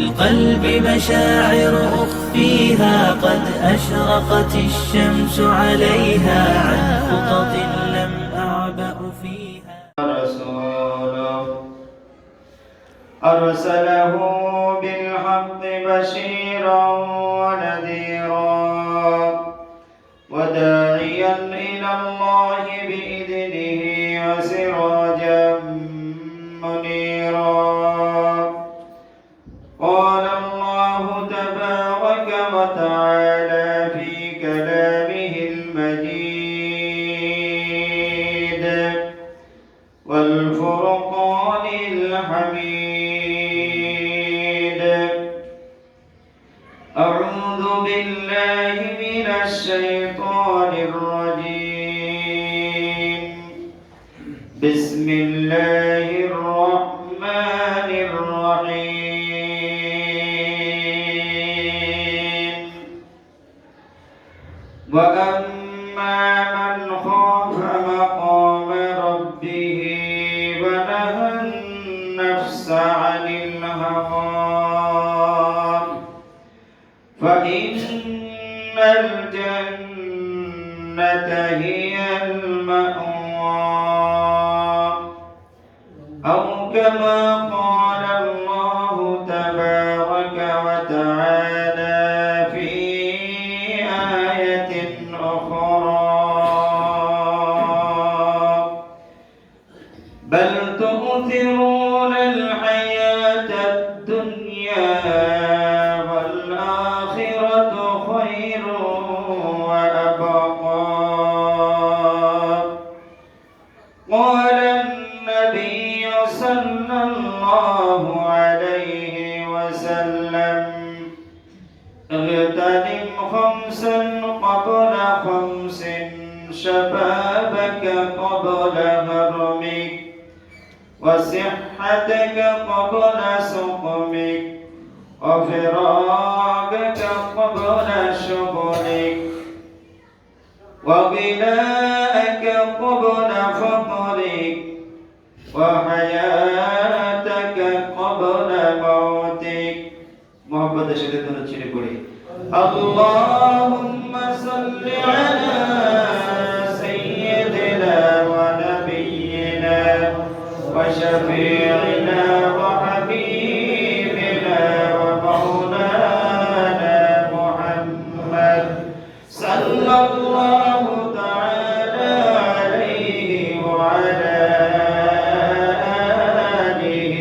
القلب مشاعر أخفيها قد أشرقت الشمس عليها عن خطط لم أعبأ فيها. رسوله أرسله بالحق بشيرا ونذيرا وداعيا إلى الله بإذنه وسراجا منيرا. قال الله تبارك وتعالى في كلامه المجيد والفرقان الحميد: أعوذ بالله من الشيطان الرجيم. بسم الله الرحمن الرحيم. وأما من خاف مقام ربه ونهى النفس عن الهوى فإن الجنة هي المأوى، أو كما قال الله تبارك وتعالى في آية أخرى: بل تؤثرون الحياة الدنيا والآخرة خير وأبقى. قال النبي صلى الله عليه وسلم: اغتنم خمسا قبل خمس، شبابك قبل هرمك، وصحتك قبل سقمك، وفراغك قبل شغلك، وغناءك قبل فقرك، وحياتك قبل موتك. محبت الشديد نرجع পড়ি: اللهم صل على سيدنا ونبينا وشفيعنا وحبيبنا ومولانا محمد صلى الله تعالى عليه وعلى آله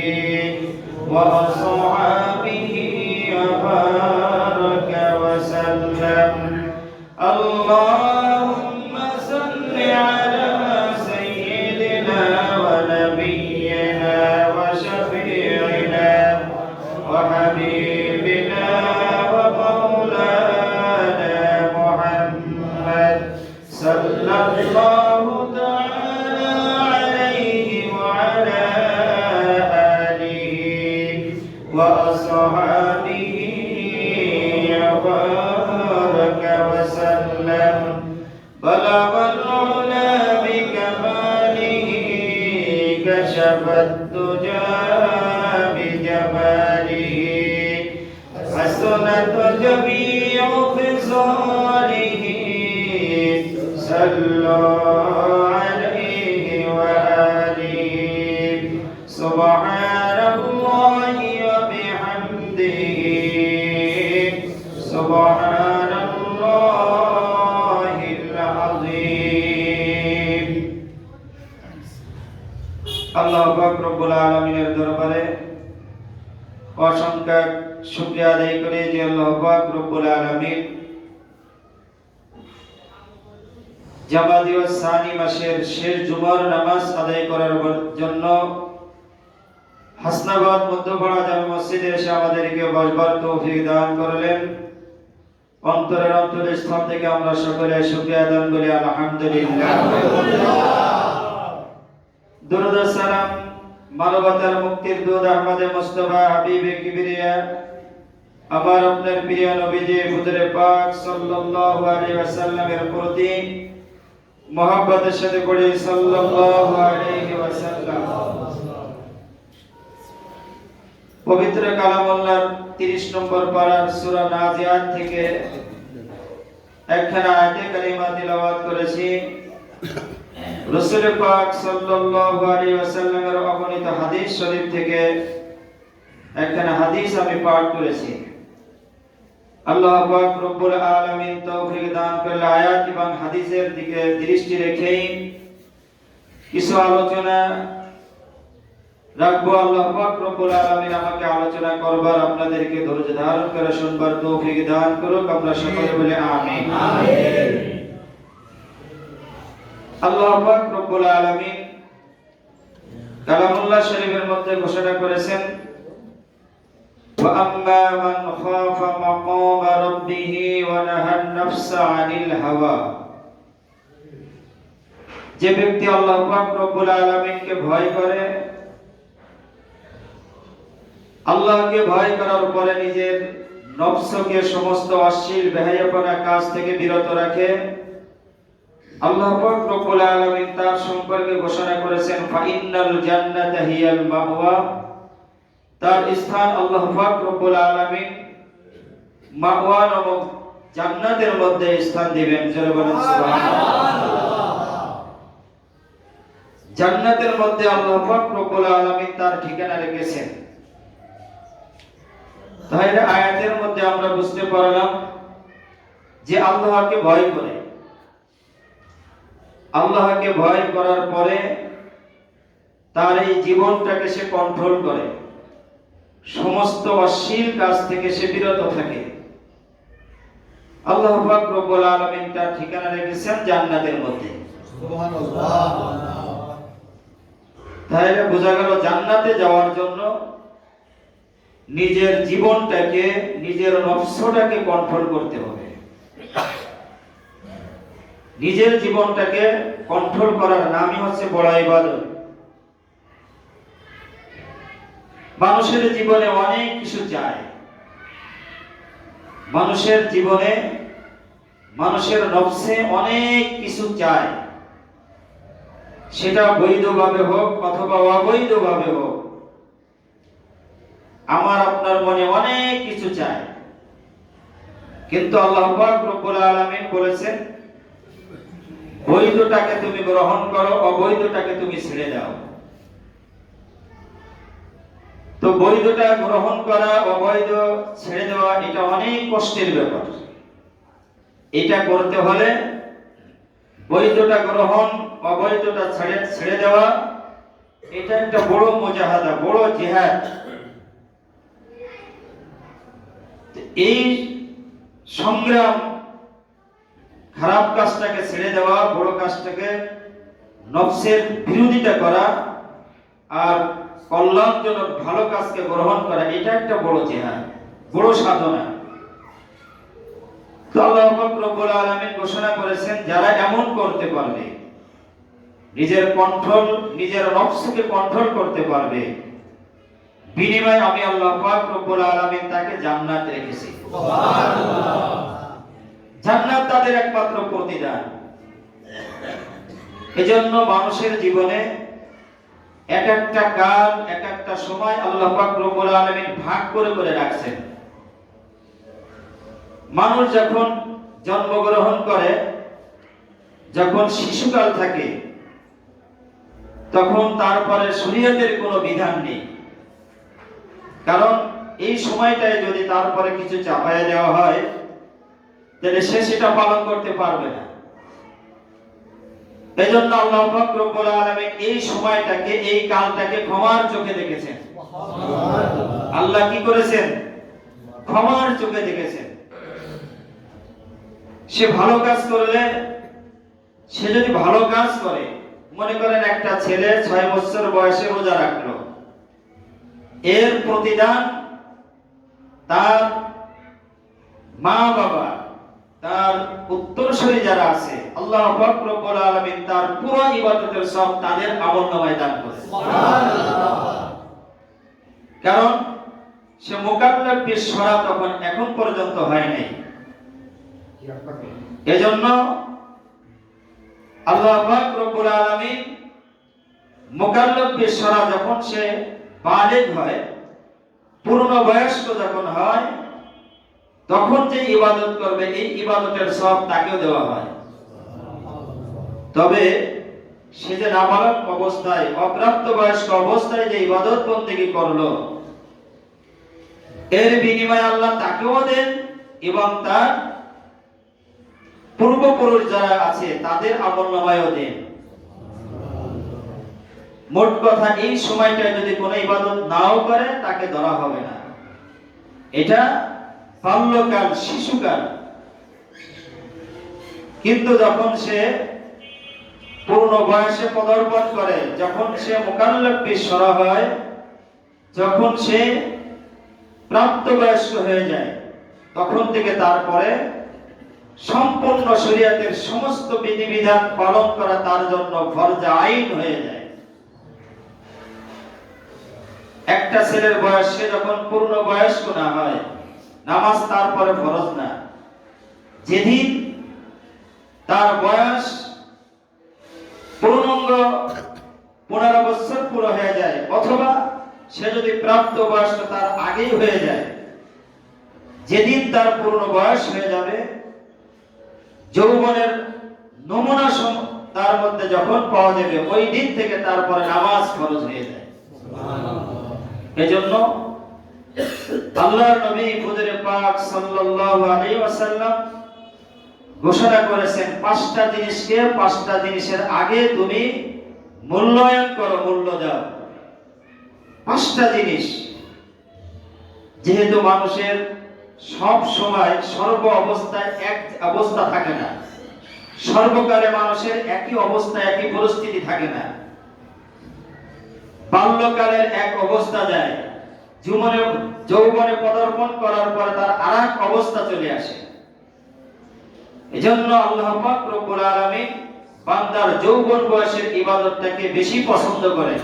وأصحابه وبارك وسلم. اللهم صل على سيدنا ونبينا وشفيعنا وحبيبنا ومولانا محمد صلى الله تعالى عليه وعلى آله وأصحابه وبارك وسلم. بلغ العلا بكماله، كشف الدجى بجماله، حسنت جميع خصاله. صلوا عليه وآله. سبحان الله وبحمده، سبحان الله العظيم। আল্লাহ পাক রব্বুল আলামিনের দরবারে অসংখ্য শুকরিয়া আদায় করি যে আল্লাহ পাক রব্বুল আলামিন জামাদি ও সানি মাসের শেষ জুমার নামাজ আদায় করার জন্য হাসনাবাদ মধ্যপাড়া জামে মসজিদে এসে আমাদেরকে বসবার তৌফিক দান করলেন। অন্তরের অন্তরস্থল থেকে আমরা সকলে শুকরিয়া আদান করি আলহামদুলিল্লাহ। দুরূদ ও সালাম মানবতার মুক্তির দূত আহমদে মুস্তাফা হাবিবে কিবরিয়া আমার আপনার প্রিয় নবীজি হুজুরে পাক সাল্লাল্লাহু আলাইহি ওয়াসাল্লামের প্রতি মহব্বতের সাথে পড়ি সাল্লাল্লাহু আলাইহি ওয়াসাল্লাম। পবিত্র কালামুল্লাহর 30 নম্বর পারার সূরা নাজিয়াত থেকে একখানা আয়াতে কারিমা তিলাওয়াত করেছি। রাসূল পাক সাল্লাল্লাহু আলাইহি ওয়াসাল্লামের অগণিত হাদিস শরীফ থেকে একখানা হাদিস আমি পাঠ করেছি। আল্লাহ পাক রব্বুল আলামিন তৌফিক দান করলে আয়াত এবং হাদিসের দিকে দৃষ্টি রেখেই কিছু আলোচনা রাখবো। আল্লাহ পাক রব্বুল আলামিন আমাকে আলোচনা করবার, আপনাদেরকে ধৈর্য ধারণ করে শুনবার তৌফিক দান করুক। আমরা সকলে বলে আমিন। আমিন। আল্লাহ পাক রব্বুল আলামিন কালামুল্লাহ শরীফের মধ্যে ঘোষণা করেছেন, ওয়া আম্মা মান খাফা মাকামা রাব্বিহি ওয়া নাহান নাফসা আনিল হাওয়া। যে ব্যক্তি আল্লাহ পাক রব্বুল আলামিনকে ভয় করে, আল্লাহকে ভয় করার পরে নিজের নফসকে সমস্ত অশ্লীল বেহায়াপনা কাজ থেকে বিরত রাখে, আল্লাহ পাক রব্বুল আলামিন তার সম্পর্কে ঘোষণা করেছেন, ফাইন্নাল জান্নাতা হিয়াল মাওয়া। তার স্থান আল্লাহ পাক রব্বুল আলামিন মাওয়া নামক জান্নাতের মধ্যে স্থান দিবেন। জোরে বলেন সুবহানাল্লাহ। জান্নাতের মধ্যে আল্লাহ পাক রব্বুল আলামিন তার ঠিকানা রেখেছেন। তাহলে আয়াতের মধ্যে আমরা বুঝতে পারলাম যে আল্লাহকে ভয় করে, আল্লাহকে ভয় করার পরে তার এই জীবনটাকে সে কন্ট্রোল করে, সমস্ত অশ্লীল কাজ থেকে সে বিরত থাকে। আল্লাহ পাক রব্বুল আলামিন তার ঠিকানা রেখেছেন জান্নাতের মধ্যে। সুবহানাল্লাহ। তাহলে বোঝা গেল জান্নাতে যাওয়ার জন্য নিজের জীবনটাকে, নিজের নফসটাকে কন্ট্রোল করতে হবে। নিজের জীবনটাকে কন্ট্রোল করার নামই হচ্ছে বড় ইবাদত। মানুষের জীবনে অনেক কিছু চায়, মানুষের জীবনে, মানুষের নফসে অনেক কিছু চায়, সেটা বৈধভাবে হোক অথবা অবৈধভাবে হোক। আমার আপনার মনে অনেক কিছু চায়, কিন্তু আল্লাহ পাক রব্বুল আলামিন বলেছেন, বৈধটাকে তুমি গ্রহণ করো, অবৈধটাকে তুমি ছেড়ে দাও। তো বৈধটা গ্রহণ করা, অবৈধ ছেড়ে দেওয়া, এটা অনেক কষ্টের ব্যাপার। এটা করতে হলে বৈধটা গ্রহণ, অবৈধটা ছেড়ে দেওয়া, এটা একটা বড় মুজাহাদা, বড় জিহাদ। এই সংগ্রাম, খারাপ কাজটাকে ছেড়ে দেওয়া, বড় কাজটাকে, নফসের বিরোধিতা করা আর কল্যাণজনক ভালো কাজকে গ্রহণ করা, এটা একটা বড় জিহাদ, বড় সাধনা। তো আল্লাহ পাক রব্বুল আলামিন ঘোষণা করেছেন, যারা এমন করতে পারবে, নিজের কন্ট্রোল, নিজের নফসকে কন্ট্রোল করতে পারবে, বিনিময়ে আমি আল্লাহ পাক রব্বুল আলামিন তাকে জান্নাত রেখেছি। সুবহানাল্লাহ। জান্নাত তাদের একমাত্র প্রতিদান। এজন্য মানুষের জীবনে এক একটা কাল, এক একটা সময় আল্লাহ পাক রব্বুল আলামিন ভাগ করে করে রাখছেন। মানুষ যখন জন্মগ্রহণ করে, যখন শিশুকাল থাকে, তখন তারপরে শরীয়তের কোনো বিধান নেই। কারণ এই সময়টায় যদি তারপরে কিছু চাপায়া দেওয়া হয়, তাহলে সে সেটা পালন করতে পারবে না। এজন্য আল্লাহ পাক রব্বুল আলামিন এই সময়টাকে, এই কালটাকে ক্ষমার চোখে দেখেছেন। আল্লাহ কি করেছেন? ক্ষমার চোখে দেখেছেন। সে ভালো কাজ করলে, সে যদি ভালো কাজ করে, মনে করেন একটা ছেলে 6 বছর বয়সে রোজা রাখলো, এর প্রতিদান তার মা বাবা, তার উত্তরসূরি যারা আছে, আল্লাহ পাক রব্বুল আলামিন তার পুরো ইবাদতের সব তাদের আমলনামায় দান করে। সুবহানাল্লাহ। কারণ সে মুকাল্লাফ বিশ্বরা তখন এখন পর্যন্ত হয় নাই। এজন্য আল্লাহ পাক রব্বুল আলামিন মুকাল্লাফ বিশ্বরা যখন সে বালিগ হয়, পূর্ণবয়স্ক যখন হয় তখন যে ইবাদত করবে এই ইবাদতের সব তাকেও দেওয়া হয়। তবে সে যে নাবালক অবস্থায় অপ্রাপ্তবয়স্ক অবস্থায় যে ইবাদত বন্দেগী করলো এর বিনিময়ে আল্লাহ তাকেও দেন এবং তার পূর্বপুরুষ যারা আছে তাদের আমলনামায়ও দেন। মোট কথা এই সময়টায় যদি কোনো ইবাদত নাও করে তাকে ধরা হবে না। এটা বাল্যকাল, শিশুকাল। কিন্তু যখন সে পূর্ণ বয়সে পদার্পণ করে, যখন সে মুকাল্লাফ বিশ্বরা হয়, যখন সে প্রাপ্তবয়স্ক হয়ে যায়, তখন থেকে তারপরে সম্পূর্ণ শরীয়তের সমস্ত বিধিবিধান পালন করা তার জন্য ফরজ আইন হয়ে যায়। একটা ছেলের বয়স সে যখন পূর্ণ বয়স্ক না হয়, নামাজ তারপরে ফরজ না। যেদিন তার বয়স পূর্ণাঙ্গ 15 বছর পুরো হয়ে যায়, অথবা সে যদি প্রাপ্ত বয়স্ক তার আগেই হয়ে যায়, যেদিন তার পূর্ণ বয়স হয়ে যাবে, যৌবনের নমুনা তার মধ্যে যখন পাওয়া যাবে, ওই দিন থেকে তারপরে নামাজ ফরজ হয়ে যায়। এজন্য আল্লাহর নবী হুজুরে পাক সাল্লাল্লাহু আলাইহি ওয়াসাল্লাম ঘোষণা করেছেন, 5টা জিনিসকে 5টা জিনিসের আগে তুমি মূল্যায়ন করো, মূল্য দাও। 5টা জিনিস, যেহেতু মানুষের সব সময় সর্ব অবস্থায় এক অবস্থা থাকে না, সর্বকালে মানুষের একই অবস্থা, একই পরিস্থিতি থাকে না। বাল্যকালের এক অবস্থা যায়, যৌবনে পদার্পণ করার পরে তার আরেক অবস্থা চলে আসে। এজন্য আল্লাহ পাক রব্বুল আলামিন বান্দার যৌবন বয়সের ইবাদতটাকে বেশি পছন্দ করেন।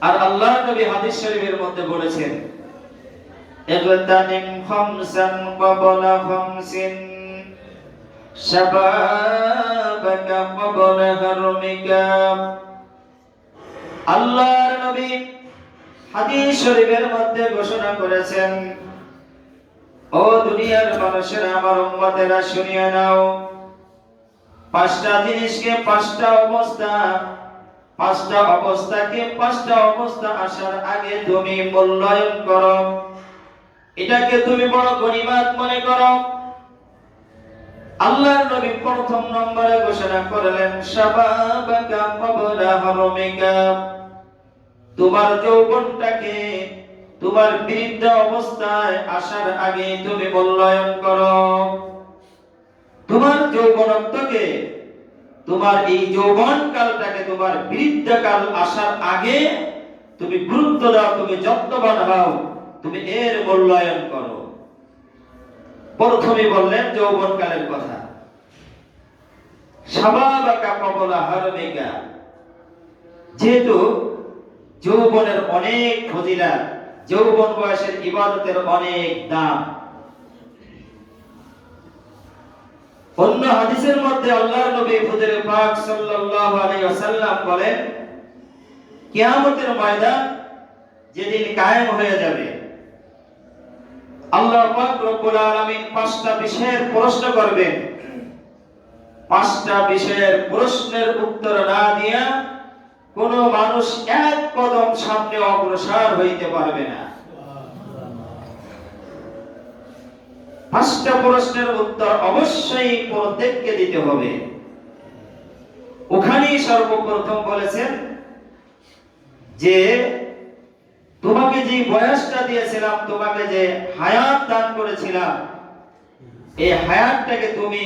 আর আল্লাহর নবী হাদিস শরীফের মধ্যে বলেছেন, ইগতানিম খামসান ক্বাবলা খামসিন শাবাবাকা ক্বাবলা হারমিকা। আল্লাহর নবী হাদিস শরীফের মধ্যে ঘোষণা করেছেন, ও দুনিয়ার মানুষেরা, আমার উম্মতেরা শুনিয়ে নাও, 5টা জিনিসকে 5টা অবস্থা, 5টা অবস্থাকে 5টা অবস্থা আসার আগে তুমি মূল্যায়ন করো, এটাকে তুমি বড় গনিমত মনে করো। আল্লাহর নবী প্রথম নম্বরে ঘোষণা করলেন, শাবাবাকা ক্বাবলা হারমিকা, তোমার যৌবনটাকে তোমার বৃদ্ধ অবস্থায় আসার আগে তুমি মূল্যায়ন করো। তোমার যৌবনত্বকে, তোমার এই যৌবন কালটাকে তোমার বৃদ্ধকাল আসার আগে তুমি গুরুত্ব দাও, তুমি যত্নবান হও, তুমি এর মূল্যায়ন করো। প্রথমে বললেন যৌবন কালের কথা। শাবাবাকা ক্বাবলা হারমিকা, যেহেতু যৌবনের অনেক ফজিলত, যৌবন বয়সের ইবাদতের অনেক দাম। অন্য হাদিসের মধ্যে আল্লাহর নবী হুজুরে পাক সাল্লাল্লাহু আলাইহি ওয়াসাল্লাম বলেন, কিয়ামতের ময়দান যেদিন কায়েম হয়ে যাবে, আল্লাহ পাক রব্বুল আলামিন 5টা বিষয়ের প্রশ্ন করবেন। 5টা বিষয়ের প্রশ্নের উত্তর না দিয়া কোন মানুষ এক কদম সামনে অগ্রসর হইতে পারবে না। 5টা প্রশ্নের উত্তর অবশ্যই প্রত্যেককে দিতে হবে। ওখানেই সর্বপ্রথম বলেছেন যে তোমাকে যে বয়সটা দিয়েছিলাম, তোমাকে যে হায়াত দান করেছিলাম, এই হায়াতটাকে তুমি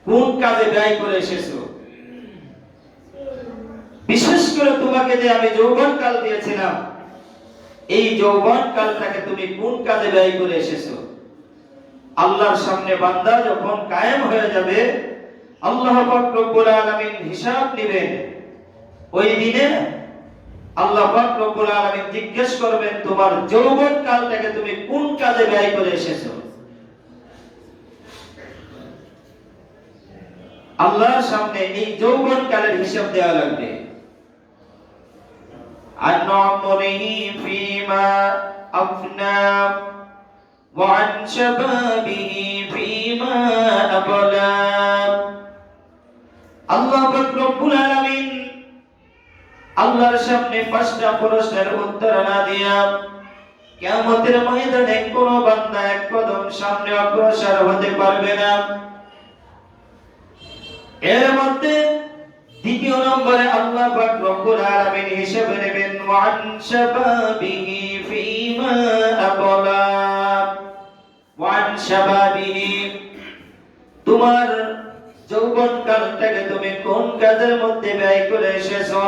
কোন কাজে ব্যয় করে এসেছো? বিশেষ করে তোমাকে যে আমি যৌবনকাল দিয়েছিলাম, এই যৌবনকালটাকে তুমি কোন কাজে ব্যয় করে এসেছো? আল্লাহর সামনে বান্দা যখন কায়েম হয়ে যাবে, আল্লাহ পাক রব্বুল আলামিন হিসাব নেবেন। ওই দিনে আল্লাহ পাক রব্বুল আলামিন জিজ্ঞেস করবেন, তোমার যৌবনকালটাকে তুমি কোন কাজে ব্যয় করে এসেছো? আল্লাহর সামনে এই যৌবনকালের হিসাব দেওয়া লাগবে। عن عمره فيما أفنى وعن شبابه فيما أبلى আল্লাহ পাক রব্বুল আলামিন আল্লাহর সামনে পাঁচটা প্রশ্নের উত্তর না দিয়া কিয়ামতের ময়দানে কোন বান্দা এক কদম সামনে অগ্রসর হতে পারবে না। এর মধ্যে দ্বিতীয় নম্বরে আল্লাহ পাক রব্বুল আলামিন হিসাব নেবেন ওয়ান শাবাবিহি ফীমা আবলা ওয়ান শাবাবিহি তোমার যৌবন কালটাকে তুমি কোন কাজের মধ্যে ব্যয় করে এসেছো।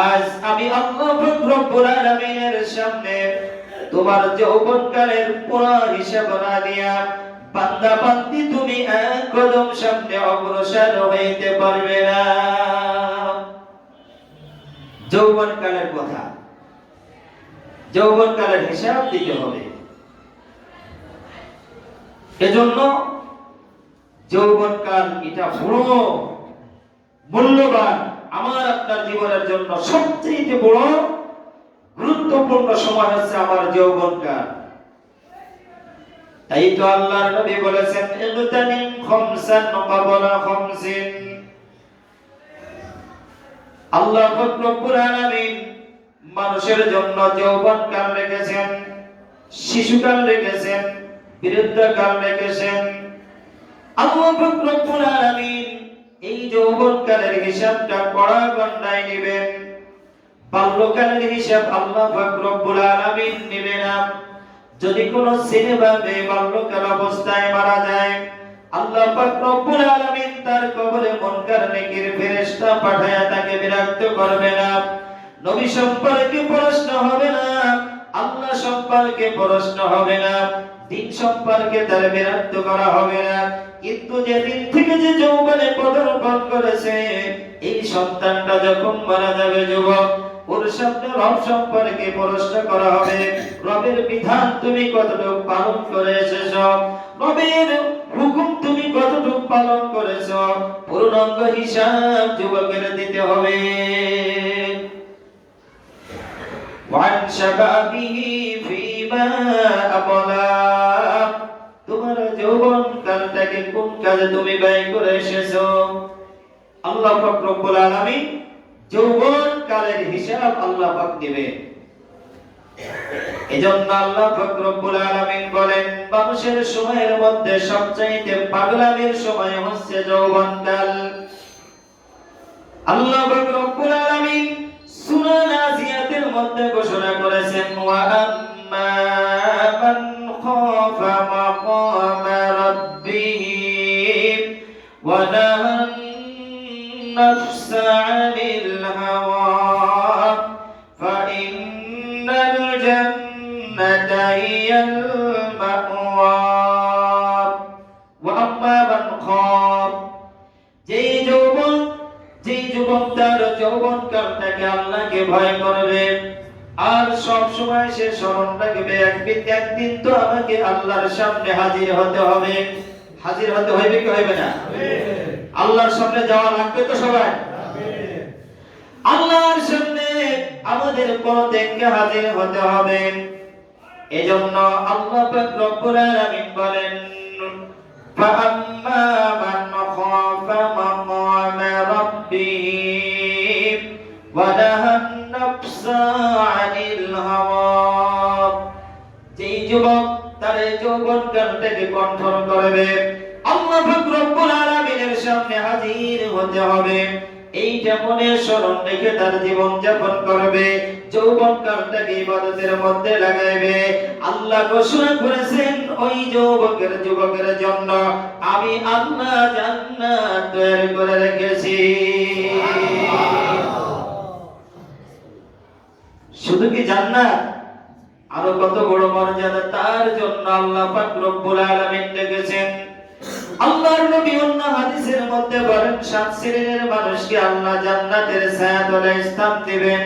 আজ আমি আল্লাহ পাক রব্বুল আলামিনের সামনে তোমার যৌবন কালের পুরো হিসাব না দিয়া বান্দা বান্দি তুমি এক কদম সামনে অগ্রসর হইতে পারবে না। যৌবন কালের কথা, যৌবন কালের হিসাব দিতে হবে। এজন্য যৌবন কাল এটা বড় মূল্যবান, আমার আপনার জীবনের জন্য সবচেয়ে বড় গুরুত্বপূর্ণ সময় হচ্ছে আমার যৌবন কাল। তাই তো আল্লাহর নবী বলেছেন ইগতানিম খামসান ক্বাবলা খামসিন। আল্লাহ পাক রব্বুল আলামিন মানুষের জন্য যৌবন কাল রেখেছেন, শিশুকাল রেখেছেন, বৃদ্ধকাল রেখেছেন। আল্লাহ পাক রব্বুল আলামিন এই যৌবন কালের হিসাবটা কড়া গন্ডায় নেবেন। বাল্যকালের হিসাব আল্লাহ পাক রব্বুল আলামিন নেবেন না। যদি কোন ছেলে বা মেয়ে বাল্যকাল অবস্থায় মারা যায়, আল্লাহ পাক রব্বুল আলামিন তার কবরে মুনকার নেকির ফেরেশতা পাঠায়া তাকে বিরক্ত করবে না। নবী সম্পর্কে প্রশ্ন হবে না, আল্লাহ সম্পর্কে প্রশ্ন হবে না, দিন সম্পর্কে তার বিরক্ত করা হবে না। কিন্তু যেদিন থেকে যে যৌবনে পদার্পণ করেছে, এই সন্তানটা যখন মারা যাবে যুবক, ওর সামনে রব সম্পর্কে প্রশ্ন করা হবে। রবের বিধান তুমি কতটুকু পালন করে এসেছো, রবের হুকুম তুমি কতটুকু পালন করেছো, পূর্ণাঙ্গ হিসাব যুবকের দিতে হবে। ওয়ান শাবাবিহি ফীমা আবলা তোমার যৌবন কালটাকে কোন কাজে তুমি ব্যয় করে এসেছো। আল্লাহ পাক রব্বুল আলামিন যৌবন কালের হিসাব আল্লাহ পাক নেবে। এজন্য আল্লাহ পাক রব্বুল আলামিন বলেন মানুষের সময়ের মধ্যে সবচেয়ে পাগলামির সময় হচ্ছে যৌবন কাল। আল্লাহ পাক রব্বুল আলামিন সূরা নাজিয়াতের মধ্যে ঘোষণা করেছেন ওয়া আম্মা মান খাফা মাকামা রাব্বিহি ওয়া নাহান নাফসা আনিল হাওয়া ফাইন্নাল জান্নাতা হিয়াল মাওয়া। ওয়া আম্মা মান খাফ যেই যুবক তার যৌবন কালটাকে আল্লাহকে ভয় করবে আর সব সময় সে স্মরণ রাখবে একদিন তো আমাকে আল্লাহর সামনে হাজির হতে হবে। হাজির হতে হইবে কি হইবে না? আল্লাহর সামনে যাওয়া লাগবে তো সবাই। আল্লাহর সামনে আমাদের প্রত্যেককে হাজির হতে হবে। এজন্য আল্লাহ পাক রব্বুল আলামিন বলেন فَأَمَّا مَنْ خَافَ مَقَامَ رَبِّهِ وَنَهَى النَّفْسَ عَنِ الْهَوَى যেই যুবক তার যৌবন কালটাকে কন্ট্রোল করবে, আল্লাহ পাক রব্বুল আলামিনের সামনে হাজির হতে হবে, এইটা মনে স্মরণ রেখে তার জীবন যাপন করবে, যৌবন কালটাকে ইবাদতের মধ্যে লাগাইবে। আল্লাহ ঘোষণা করেছেন ওই যুবকের জন্য আমি আল্লাহ জান্নাত তৈরি করে রেখেছি। শুধু কি জান্নাত, আরো কত বড় মর্যাদা তার জন্য আল্লাহ পাক রব্বুল আলামিন রেখেছেন। আল্লাহর নবী অন্য হাদিসের মধ্যে বলেন 7 শ্রেণীর মানুষকে আল্লাহ জান্নাতের ছায়াতলে স্থান দিবেন।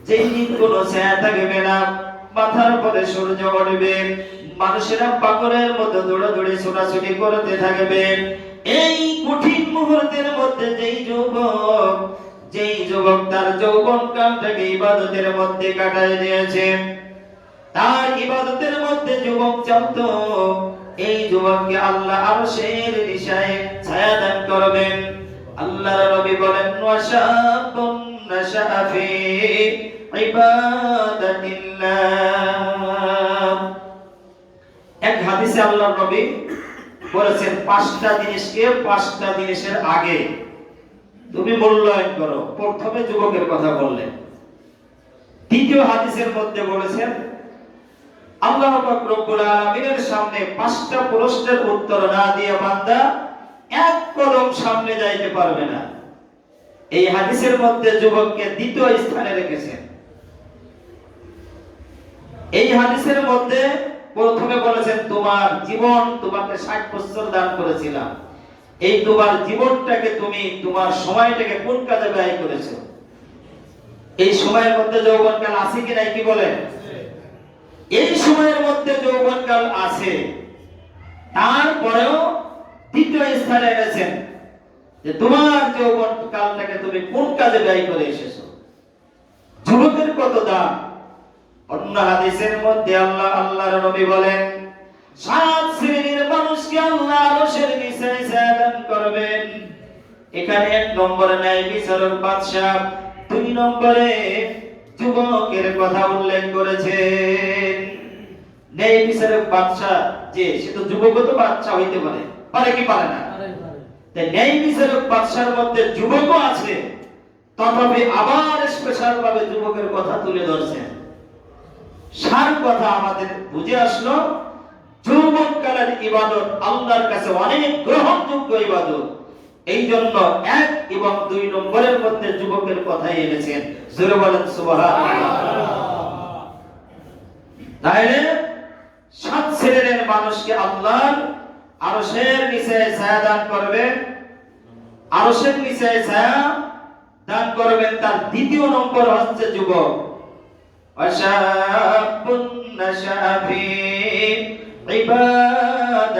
যেই দিন কোনো ছায়া থাকবে না, মাথার উপরে সূর্য উঠবে, মানুষেরা পাগলের মতো দৌড়াদৌড়ি ছোটাছুটি করতে থাকবে। এই কঠিন মুহূর্তের মধ্যে যেই যুবক যেই যুবক তার যৌবনকালটাকে ইবাদতের মধ্যে কাটায় দিয়েছে, তার ইবাদতের মধ্যে যুবক চলতো, এই যুবককে আল্লাহ আরশের নিশায় ছায়া দান করবেন। আল্লাহর নবী বলেন, ওয়াশাবুন নাশাআ ফি ইবাদাতিল্লাহ। এক হাদিসে আল্লাহর নবী বলেছেন, পাঁচটা জিনিসকে পাঁচটা জিনিসের আগে তুমি মূল্যায়ন করো। প্রথমে যুবকের কথা বললেন। দ্বিতীয় হাদিসের মধ্যে বলেছেন, আল্লাহ পাক রব্বুল আলামিনের সামনে পাঁচটা প্রশ্নের উত্তর না দিয়ে বান্দা এক কদম সামনে যাইতে পারবে না। এই হাদিসের মধ্যে যুবককে দ্বিতীয় স্থানে রেখেছেন। এই হাদিসের মধ্যে প্রথমে বলেছেন, তোমার জীবন, তোমাকে 60 বছর দান করেছিলাম, এই তোমার জীবনটাকে তুমি, তোমার সময়টাকে কোন কাজে ব্যয় করেছো? এই সময়ের মধ্যে যৌবনকাল আছে কি নাই, কি বলেন? এই সময়ের মধ্যে যৌবনকাল আছে, তারপরেও দ্বিতীয় স্থানে এনেছেন যে তোমার যৌবনকালটাকে তুমি কোন কাজে ব্যয় করে এসেছো। যুবকের কত দাম! অন্য হাদিসের মধ্যে আল্লাহর নবী বলেন, 7 শ্রেণীর মানুষকে আল্লাহ আরশের নিচে ছায়া দান করবেন। এখানে 1 নম্বরে ন্যায় বিচারক বাদশা, 2 নম্বরে যুবকের কথা উল্লেখ করেছেন। ন্যায় বিচারক বাদশা যে, সে তো যুবকও তো বাদশা হইতে পারে, পারে কি পারে না? তাই ন্যায় বিচারক বাদশার মধ্যে যুবকও আছে, তথাপি আবার স্পেশাল ভাবে যুবকের কথা তুলে ধরছেন। সার কথা আমাদের বুঝে আসলো, যৌবনকালের ইবাদত আল্লাহর কাছে অনেক গ্রহণযোগ্য ইবাদত। এই জন্য 1 এবং 2 নম্বরের মধ্যে যুবকের কথাই এনেছেন। জোরে বলেন সুবহানাল্লাহ। তাহলে 7 শ্রেণীর মানুষকে আল্লাহ আরশের নিচে ছায়া দান করবেন। আরশের নিচে ছায়া দান করবেন। তার দ্বিতীয় নম্বর হচ্ছে যুবক। ওয়াশাবুন নাশাআ ফি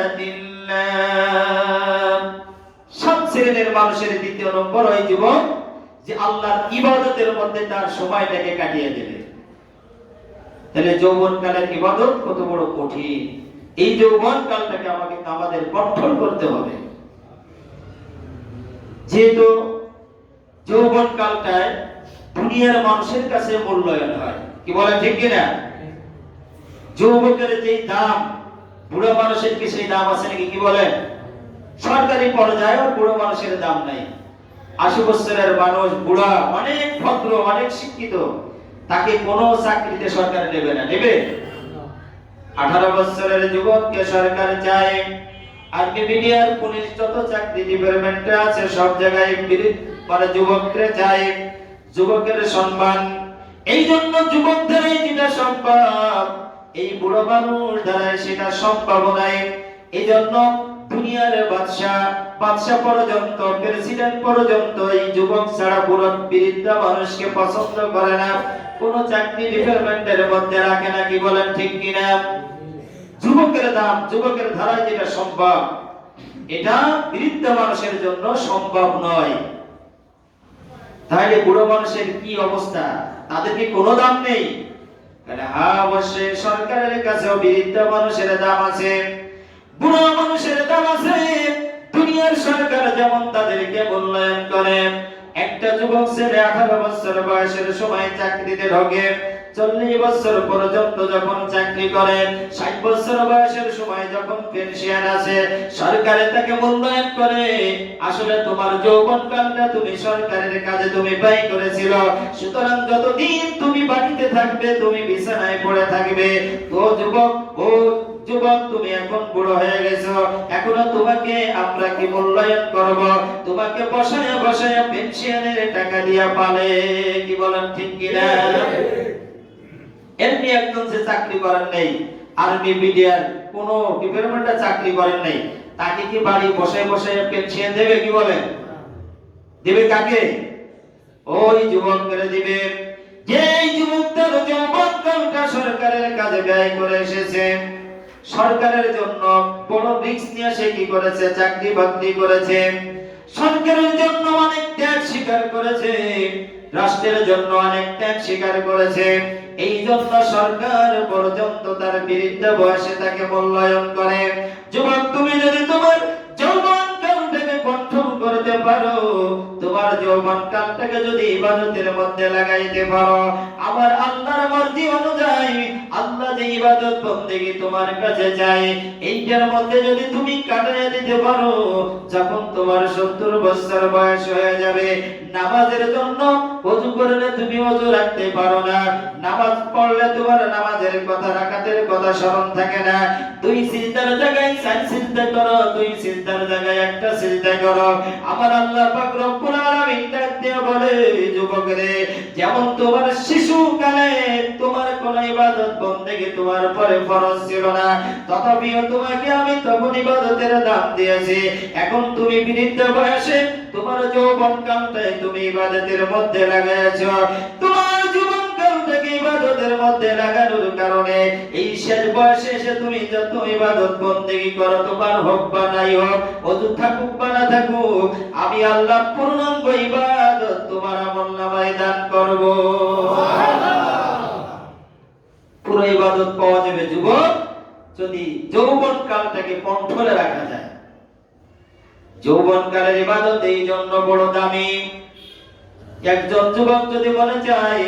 ইবাদাতিল্লাহ। 7 শ্রেণীর মানুষের দ্বিতীয় নম্বর ওই যুবক যে আল্লাহর ইবাদতের মধ্যে তার সময়টাকে কাটিয়ে দেবে। তাহলে যৌবনকালের ইবাদত কত বড় কঠিন! এই যৌবনকালটাকে আমাদের কন্ট্রোল করতে হবে। যেহেতু যৌবনকালটায় দুনিয়ার মানুষের কাছে মূল্যায়ন হয়, কি বলেন ঠিক কিনা? যৌবকের যে দাম, বুড়ো মানুষের কি সেই দাম আছে নাকি, কি বলেন? সরকারি পর্যায়েও বুড়ো মানুষের দাম নাই। 80 বছরের মানুষ বুড়া, অনেক ভদ্র, অনেক শিক্ষিত, তাকে কোনো চাকরিতে সরকার নেবে না। নেবে? 18 বছরের যুবককে সরকার চায়। আর্মি, মিডিয়ার, পুলিশ, যত চাকরি ডিপার্টমেন্টে আছে সব জায়গায় মানে যুবককে চায়, যুবকের সম্মান। এই জন্য যুবকদের যেটা সম্ভব, এই বুড়ো মানুষ দ্বারা সেটা সম্ভব নয়। এই জন্য দুনিয়ার বাদশা পর্যন্ত, প্রেসিডেন্ট পর্যন্ত এই যুবক ছাড়া বুড়ো বৃদ্ধ মানুষকে পছন্দ করে না, কোন চাকরি ডিপার্টমেন্টের মধ্যে রাখে না। কি বলেন ঠিক কিনা? যুবকের দাম, যুবকের ধারায় যেটা সম্ভব, এটা বৃদ্ধ মানুষের জন্য সম্ভব নয়। তাহলে বুড়ো মানুষের কি অবস্থা? তাদের কি কোনো দাম নেই? হ্যাঁ, অবশ্যই সরকারের কাছেও বৃদ্ধ মানুষের দাম আছে, বুড়ো মানুষের দাম আছে। দুনিয়ার সরকার যেমন তাদেরকে মূল্যায়ন করে, একটা যুবক ছেলে 18 বছর বয়সের সময় চাকরিতে ঢোকে, 40 বছর পর্যন্ত যখন চাকরি করে, 60 বছর বয়সের সময় যখন পেনশন আসে, সরকারে তাকে মূল্যায়ন করে। আসলে তোমার যৌবনকালটা তুমি সরকারের কাজে তুমি ব্যয় করেছিল, সুতরাং যতদিন তুমি বাড়িতে থাকবে, তুমি বিছানায় পড়ে থাকবে। তো যুবক, ও যুবক, তুমি এখন বুড়ো হয়ে গেছো, এখনো তোমাকে আমরা কি মূল্যায়ন করব? তোমাকে বসায় বসায় পেনশনের টাকা দিয়া পালে। কি বলেন ঠিক কিনা? এমনি একজন যে চাকরি করেন নেই, আর্মি, মিডিয়ার কোন ডিপার্টমেন্টে চাকরি করেন নেই, তাকে কি বাড়ি বসায় বসায় পেনশন দেবে? কি বলেন? দেবে কাকে? ওই যুবকদের দিবে যেই যুবক তার যৌবনকালটা সরকারের কাজে ব্যয় করে এসেছে, সরকারের জন্য বড় রিস্ক নিয়ে সে কি করেছে? চাকরি বাকরি করেছে। সরকারের জন্য অনেক ত্যাগ স্বীকার করেছে, রাষ্ট্রের জন্য অনেক ত্যাগ স্বীকার করেছে। এই জন্য সরকার পর্যন্ত তার বৃদ্ধ বয়সে তাকে মূল্যায়ন করে। যুবক, তুমি যদি তোমার যৌবন কালটাকে কন্ট্রোল করতে পারো, তোমার যৌবন কালটাকে যদি ইবাদতের মধ্যে লাগাইতে পারো, আমার আল্লাহর মর্জি অনুযায়ী আল্লাহ যে ইবাদত বন্দেগী তোমার কাছে চাই, এইটার মধ্যে যদি তুমি কাটাইয়া দিতে পারো, যখন তোমার 70 বছর বয়স হয়ে যাবে, নামাজের জন্য ওযু করলে তুমি ওযু রাখতে পারো না, নামাজ পড়লে তোমার নামাজের কথা রাকাতের কথা স্মরণ থাকে না, দুই সিজদার জায়গায় চার সিজদা করো, দুই সিজদার জায়গায় একটা সিজদা করো। আমার আল্লাহ পাক রব্বুল আলামিন ডাক দিয়ে বলে, যুবকরে, যেমন তোমার শিশুকালে তোমার কোন ইবাদত বন্দেগী তোমার পরে ফরজ ছিল না, তথাপিও তোমাকে আমি তখন ইবাদতের দাম দিয়েছি। এখন তুমি বৃদ্ধ বয়সে তোমার যৌবন কালটাই তুমি ইবাদতের মধ্যে লাগাইছো। তোমার জীবন কালটাকে ইবাদতের মধ্যে লাগানোর কারণে এই শেষ বয়সে এসে তুমি যত ইবাদত বন্দেগী করো, তোমার হোক বা নাই হোক, ওযু থাকুক বা না থাকুক, আমি আল্লাহ পূর্ণাঙ্গ ইবাদত তোমার আমলনামায় দান করব। পুরো ইবাদত পাওয়া যাবে যুবক, যদি যৌবন কালটাকে কন্ট্রোলে রাখা যায়। যৌবন কালের ইবাদত এই জন্য বড় দামি। একজন যুবক যদি মনে চায়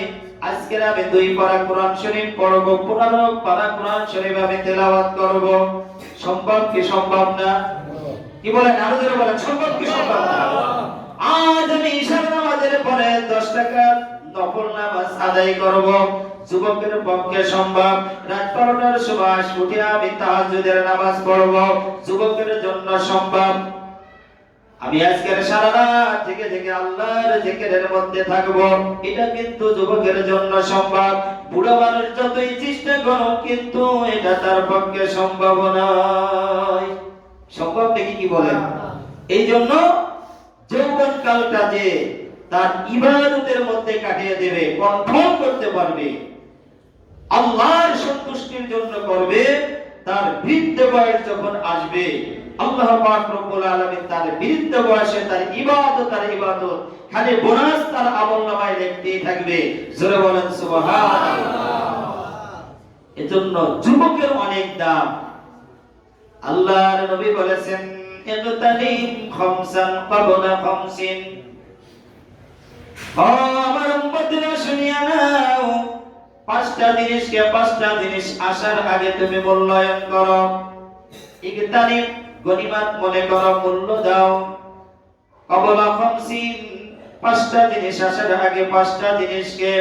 আজকে আমি 2 পারা কোরআন শরীফ পড়ব, 15 পারা কোরআন শরীফ আমি তেলাওয়াত করব, সম্ভব কি সম্ভব না? কি বলেন? আরো জোরে বলেন, সম্ভব কি সম্ভব না? আজ আমি ঈশার নামাজের পরে 10 রাকাত নফল নামাজ আদায় করব, যুবকের পক্ষে সম্ভব। রাত 12টার সময় উঠে আমি তাহাজ্জুদের নামাজ পড়ব, যুবকের জন্য সম্ভব। আমি আজকের সারা রাত জেগে জেগে আল্লাহর জিকিরের মধ্যে থাকব, এটা কিন্তু যুবকের জন্য সম্ভব। বুড়া মানুষ যতই চেষ্টা করো, কিন্তু এটা তার পক্ষে সম্ভব নয়। সম্ভব নাকি? কি বলেন? এই জন্য যৌবন কালটা যে তার ইবাদতের মধ্যে কাটিয়ে দেবে, কন্ট্রোল করতে পারবে, আল্লাহর সন্তুষ্টির জন্য করবে, তার বৃদ্ধ বয়স যখন আসবে, আল্লাহ পাক রব্বুল আলামিন তার বৃদ্ধ বয়সে তার ইবাদত খালি বোনাস তার আমলনামায় লিখতেই থাকবে। জোরে বলেন সুবহানাল্লাহ। এজন্য যুবকের অনেক দাম। আল্লাহর নবী বলেছেন, ইগতানিম খামসান ক্বাবলা খামসিন। ও আমার উম্মতেরা, শুনিয়া নাও, 5টা জিনিস আসার আগে তুমি মূল্যায়ন করো। ইগতানিম, গনিমত মনে করো, মূল্য দাও। ক্বাবলা খামসিন, 5টা জিনিস আসার আগে 5টা জিনিসকে।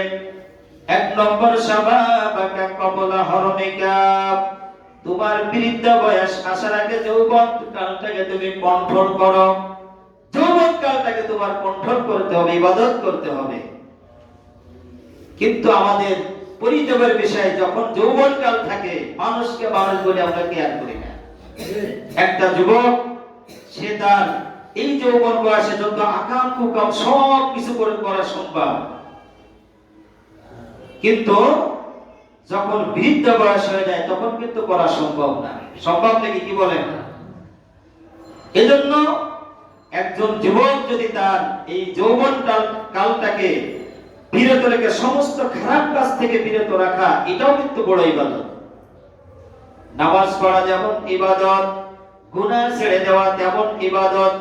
1 নম্বর, শাবাবাকা ক্বাবলা হারমিকা, তোমার বৃদ্ধ বয়স আসার আগে যৌবন কালটাকে তুমি কন্ট্রোল করো। যৌবন কালটাকে তোমার কন্ট্রোল করতে হবে, ইবাদত করতে হবে। কিন্তু আমাদের পরিতাপের বিষয়, যখন যৌবন কাল থাকে, মানুষকে মানুষ বলে আমরা কেয়ার করি না। একটা যুবক, সে তার এই যৌবন বয়সে যত আকাম কুকাম সব কিছু করা সম্ভব, কিন্তু যখন বৃদ্ধ বয়স হয়ে যায় তখন কিন্তু করা সম্ভব না। সম্ভব নাকি? কি বলেন? এজন্য একজন যুবক যদি তার এই যৌবন কালটাকে বিরত রেখে সমস্ত খারাপ কাজ থেকে বিরত রাখা, এটাও কিন্তু বড় ইবাদত। নামাজ পড়া যেমন ইবাদত, গুনাহ ছেড়ে দেওয়া তেমন ইবাদত।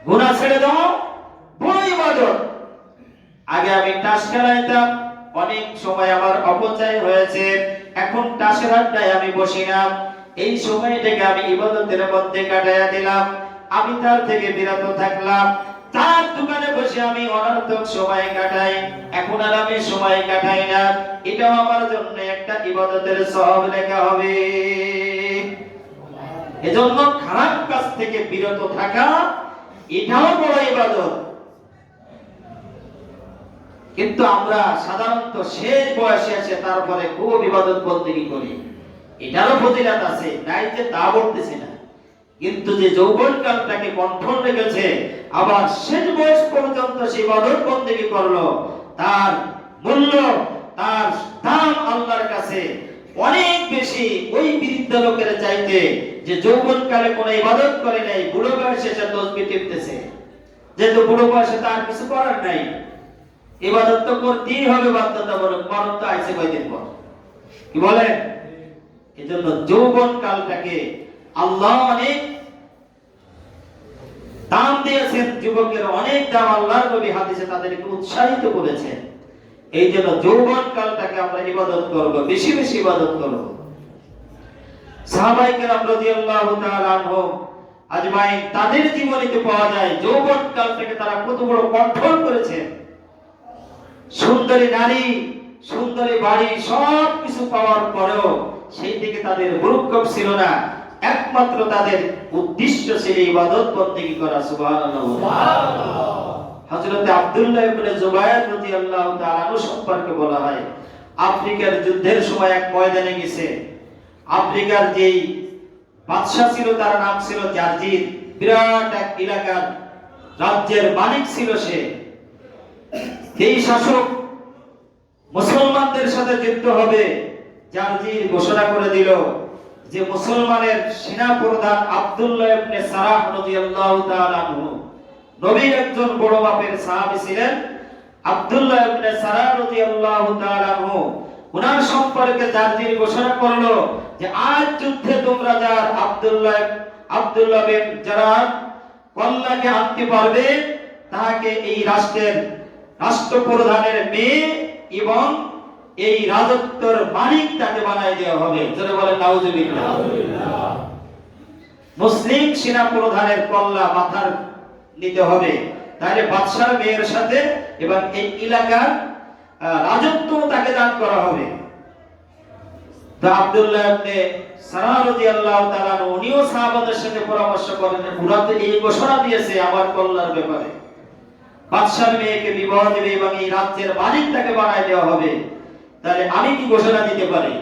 গুনাহ ছেড়ে দেওয়া বড় ইবাদত। আগে আমি তাস খেলাইতাম, অনেক সময় আমার অপচয় হয়েছে, এখন তাসের আড্ডায় আমি বসি না, এই সময়টাকে আমি ইবাদতের মধ্যে কাটাইয়া দিলাম, আমি তার থেকে বিরত থাকলাম। তার দোকানে বসে আমি অনর্থক সময় কাটাই, এখন আর আমি সময় কাটাই না, এটাও আমার জন্য একটা ইবাদতের সওয়াব লেখা হবে। এজন্য খারাপ কাজ থেকে বিরত থাকা, এটাও বড় ইবাদত। কিন্তু আমরা সাধারণত শেষ বয়সে এসে তারপরে খুব ইবাদত বন্দেগী করি, এটারও ফজিলত আছে, নাই যে তা বলতেছি না, কিন্তু যে যৌবন কালটাকে কন্ট্রোল রেখেছে, আবার শেষ বয়স পর্যন্ত সে ইবাদত বন্দেগী করলো, তার মূল্য, তার দাম আল্লাহর কাছে অনেক বেশি ওই বৃদ্ধ লোকের চাইতে যে যৌবনকালে কোনো ইবাদত করে নাই, বুড়ো বয়সে সে তসবিহ টিপতেছে, যেহেতু বুড়ো বয়সে তার কিছু করার নাই, ইবাদত তো করতেই হবে বাধ্যতামূলক, মরণ তো আইছে কয়দিন পর, কি বলেন? এজন্য যৌবন কালটাকে আল্লাহ অনেক দাম দিয়েছেন, যুবকের অনেক দাম আল্লাহর নবী হাদিসে তাদেরকে উৎসাহিত করেছেন। এই জন্য যৌবন কালটাকে আমরা ইবাদত করব, বেশি বেশি ইবাদত করব। সাহাবায়ে কেরাম রাদিয়াল্লাহু তাআলা আনহুম আজমাইন তাদের জীবনীতে পাওয়া যায় যৌবন কালটাকে তারা কত বড় কন্ট্রোল করেছেন। সুন্দরী নারী, সুন্দরী বাড়ি, সব কিছু পাওয়ার পরেও সেই দিকে তাদের ভ্রুক্ষেপ ছিল না, একমাত্র তাদের উদ্দেশ্য ছিল ইবাদত বন্দেগী করা। সুবহানাল্লাহ, সুবহানাল্লাহ। হযরত আব্দুল্লাহ ইবনে জুবায়ের রাদিয়াল্লাহু তাআলা আনহু সম্পর্কে বলা হয়, আফ্রিকার যুদ্ধের সময় এক ময়দানে গেছে। আফ্রিকার যেই বাদশা ছিল তার নাম ছিল জারজির, বিরাট এক এলাকার রাজ্যের মালিক ছিল সে। এই শাসক মুসলমানদের সাথে যুদ্ধ হবে, জারজির ঘোষণা করে দিল যে মুসলমানের সেনা প্রধান আব্দুল্লাহ ইবনে সারাহ রাদিয়াল্লাহু তাআলা আনহু, নবীর একজন বড় মাপের সাহাবী ছিলেন আব্দুল্লাহ ইবনে সারাহ রাদিয়াল্লাহু তাআলা আনহু, উনার সম্পর্কে জারজির ঘোষণা করলো যে আজ যুদ্ধে তোমরা যার আব্দুল্লাহ বিন জারাহ কল্লাকে আনতে পারবে, তাকে এই রাষ্ট্রের রাষ্ট্রপ্রধানের মেয়ে এবং এই রাজত্বের মালিক তাকে বানাই দেওয়া হবে। যারা বলেন নাউজুবিল্লাহ। মুসলিম সেনা প্রধানের কল্লা মাথার নিতে হবে, তাহলে বাদশার মেয়ের সাথে এবং এই এলাকার রাজত্ব তাকে দান করা হবে। তো আব্দুল্লাহ ইবনে সারাহ রাদিয়াল্লাহু তাআলা উনিও সাহাবাদের সাথে পরামর্শ করেন, ওরা তো এই ঘোষণা দিয়েছে আমার কল্যাণের ব্যাপারে, বাদশার মেয়েকে বিবাহ দেবে এবং এই রাজ্যের মালিক তাকে বানাই দেওয়া হবে, তাহলে আমি কি ঘোষণা দিতে পারি?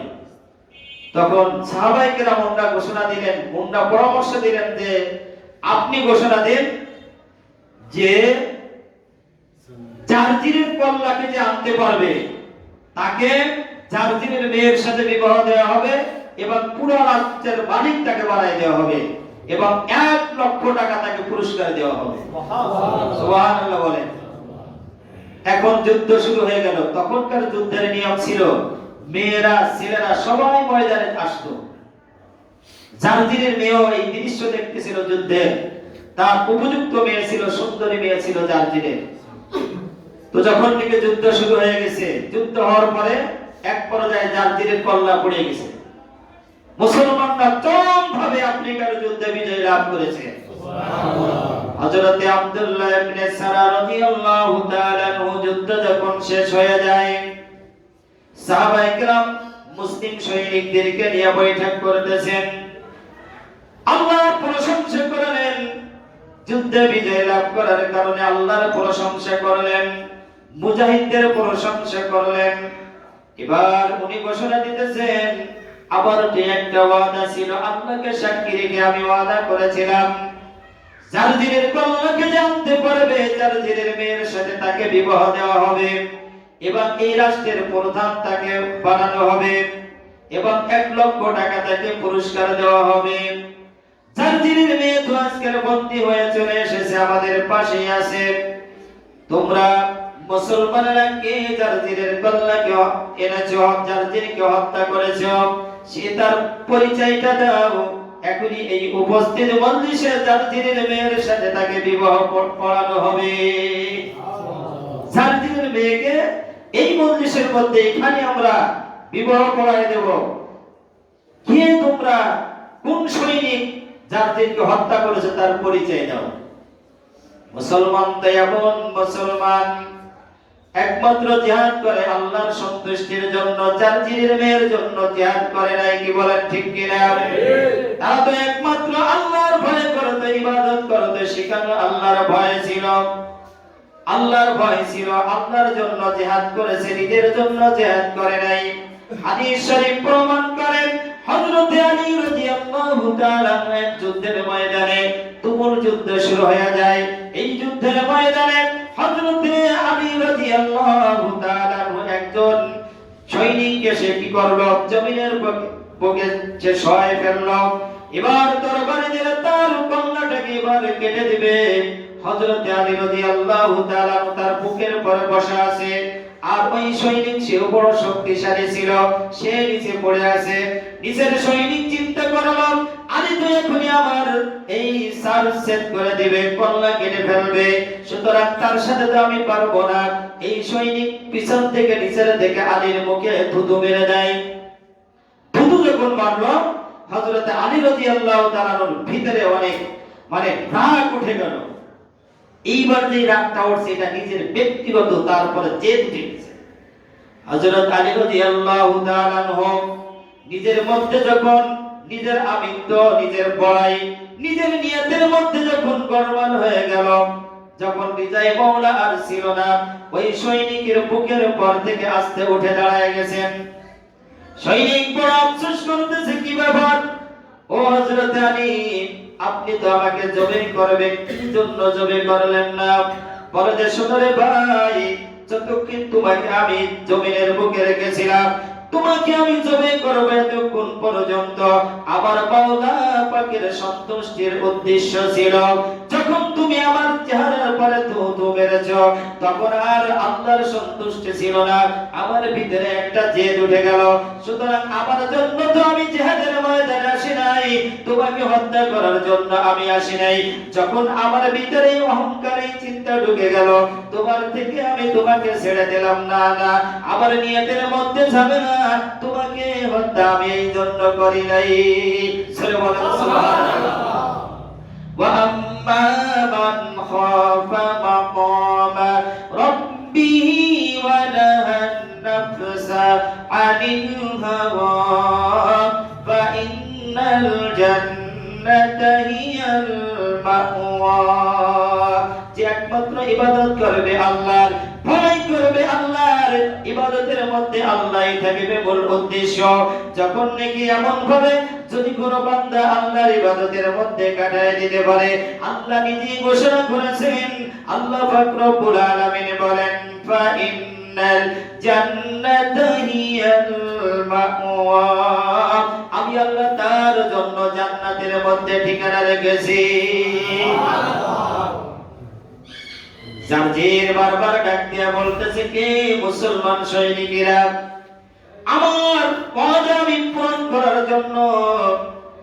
তখন সাহাবায়ে কেরাম ওনারা ঘোষণা দিলেন, ওনারা পরামর্শ দিলেন যে আপনি ঘোষণা দেন যে জারজিরের কল্লাকে যে আনতে পারবে তাকে জারজিরের মেয়ের সাথে বিবাহ দেওয়া হবে এবং পুরো রাজ্যের মালিক তাকে বানাই দেওয়া হবে এবং 1 লক্ষ টাকা তাকে পুরস্কার দেওয়া হবে। সুবহানাল্লাহ বলেন। এখন যুদ্ধ শুরু হয়ে গেল। তখনকার যুদ্ধের নিয়ম ছিল মেয়েরা ছেলেরা সবাই ময়দানে আসতো। জারজিরের মেয়েও এই দৃশ্য দেখতেছিল যুদ্ধের, তার উপযুক্ত মেয়ে ছিল, সুন্দরী মেয়ে ছিল জারজিরের। তো যখন থেকে যুদ্ধ শুরু হয়ে গেছে, যুদ্ধ হওয়ার পরে এক পর্যায়ে জারজিরের কল্লা পড়ে গেছে। মুসলমানরা চরমভাবে আফ্রিকার যুদ্ধে বিজয় লাভ করেছে। হযরত আব্দুল্লাহ ইবনে সারাহ রাদিয়াল্লাহু তাআলা আনহু যুদ্ধ যখন শেষ হয়ে যায়, সাহাবায়ে কেরাম মুসলিম সৈনিকদেরকে নিয়ে বৈঠক করতেছেন, আল্লাহর প্রশংসা করলেন, যুদ্ধে বিজয় লাভ করার কারণে আল্লাহর প্রশংসা করলেন, মুজাহিদদের প্রশংসা করলেন। এবার উনি ঘোষণা দিতেছেন, আবার যে একটা ওয়াদা ছিল, আল্লাহকে সাক্ষী রেখে আমি ওয়াদা করেছিলাম জারজিরের কল্লাকে জানতে পারবে, জারজিরের মেয়ের সাথে তাকে বিবাহ দেওয়া হবে এবং এই রাষ্ট্রের প্রধান তাকে বানানো হবে এবং 1 লক্ষ টাকা তাকে পুরস্কার দেওয়া হবে। জারজিরের মেয়ে তো আজকের বন্দী হয়ে চলে এসেছে, আমাদের পাশেই আছে। তোমরা মুসলমানরা কে জারজিরের কল্লাকে এনেছো, জারজিরকে হত্যা করেছো, সে তার পরিচয়টা দাও। এখনই এই উপস্থিত মজলিসে জারজিরের মেয়ের সাথে তাকে বিবাহ পড়ানো হবে। জারজিরের মেয়েকে এই মজলিসের মধ্যে এখানে আমরা বিবাহ পড়াই দেব। কে তোমরা, কোন সৈনিক জারজিরকে হত্যা করেছে তার পরিচয় দাও। মুসলমান তো এমন মুসলমান একমাত্র জিহাদ করে আল্লাহর সন্তুষ্টির জন্য, জারজিরের মেয়ের জন্য জিহাদ করে নাই, কি বলেন ঠিক কিনা? তারা তো একমাত্র আল্লাহর ভয় করত, ইবাদত করত, সেখানে আল্লাহর ভয় ছিল, আল্লাহর ভয় ছিল, আল্লাহর জন্য জিহাদ করেছে, নিজের জন্য জিহাদ করে নাই। হাদিস শরীফ প্রমাণ করেন, হযরত আলী রাদিয়াল্লাহু তাআলা এক যুদ্ধের ময়দানে তুমুল যুদ্ধ শুরু হয়ে যায়। এই যুদ্ধের ময়দানে হযরত আলী রাদিয়াল্লাহু তাআলা একজন সৈনিককে সে কি করলো, জমিনের বুকে সে শোয়ায় ফেললো। এবার তরবারি দিয়ে তার কন্যাটাকে এবার কেটে দিবে। হযরত আলী রাদিয়াল্লাহু তাআলা তার বুকের পরে বসা আছে, আর ওই সৈনিক সেও বড় শক্তিশালী ছিল, সে নিচে পড়ে আছে। নিচের সৈনিক চিন্তা করলো, আলী তো এখনই আমার এই সার সেট করে দিবে, কল্লা কেটে ফেলবে, সুতরাং তার সাথে তো আমি পারবো না। এই সৈনিক পিছন থেকে নিচের দিকে আলীর মুখে থুতু মেরে দেয়। থুতু যখন মারলো, হযরত আলী রাদিয়াল্লাহু তাআলার ভিতরে অনেক রাগ উঠে গেল। এইবার যে রাগটা উঠছে এটা নিজের ব্যক্তিগত, তারপরে জেদ উঠে গেছে। হযরত আলী রাদিয়াল্লাহু তাআলা নিজের মধ্যে যখন নিজের আমিত্ব, নিজের বড়াই, নিজের নিয়তের মধ্যে যখন গড়বড় হয়ে গেল, যখন বিজয় মওলা আর ছিল না, ওই সৈনিকের বুকের পর থেকে আস্তে উঠে দাঁড়ায় গেছেন। সৈনিক বড় আফসোস করতেছে, কি ব্যাপার ও হযরত আলী, আপনি তো আমাকে জবেই করবেন, কি জন্য জবে করলেন না? বলে যে শোনো রে ভাই, যতক্ষণ তোমাকে আমি জমিনের বুকে রেখেছিলাম, তোমাকে আমি জবে করব এতক্ষণ পর্যন্ত আমার মাওলা পাকের সন্তুষ্টির উদ্দেশ্য ছিল। যখন তুমি আমার চেহারার পরে থুতু মেরেছো, তখন আর আল্লাহর সন্তুষ্টি ছিল না, আমার ভিতরে একটা জেদ উঠে গেল। সুতরাং আমার জন্য তো আমি জিহাদের ময়দানে আসি নাই, তোমাকে হত্যা করার জন্য আমি আসি নাই। যখন আমার ভিতরে অহংকার, এই চিন্তা ঢুকে গেল, তোমার থেকে আমি তোমাকে ছেড়ে দিলাম না, না আমার নিয়তের মধ্যে যাবে না, তোমাকে হত্যা আমি এই জন্য করি নাই। সুবহানাল্লাহ। ওয়া আম্মা মান খাফা মাকামা রাব্বিহি ওয়া নাহান নাফসা আনিল হাওয়া ফা ইন্নাল জান্নাতা হিয়াল মাওয়া। যে একমাত্র ইবাদত করবে আল্লাহর, ভয় করবে আল্লাহর, ইবাদতের মধ্যে আল্লাহই থাকবে মূল উদ্দেশ্য। যখন নাকি এমন ভাবে যদি কোনো বান্দা আল্লাহর ইবাদতের মধ্যে কাটায় দিতে পারে, আল্লাহ নিজেই ঘোষণা করেছেন, আল্লাহ পাক রব্বুল আলামিন বলেন, ফা ইন্নাল জান্নাতা হিয়াল মাওয়া, আমি আল্লাহ তার জন্য জান্নাতের মধ্যে ঠিকানা রেখেছি। জারজির বারবার ডাক দিয়া বলতেছে, কে মুসলমান সৈনিকেরা, আমার ওয়াদা আমি পূরণ করার জন্য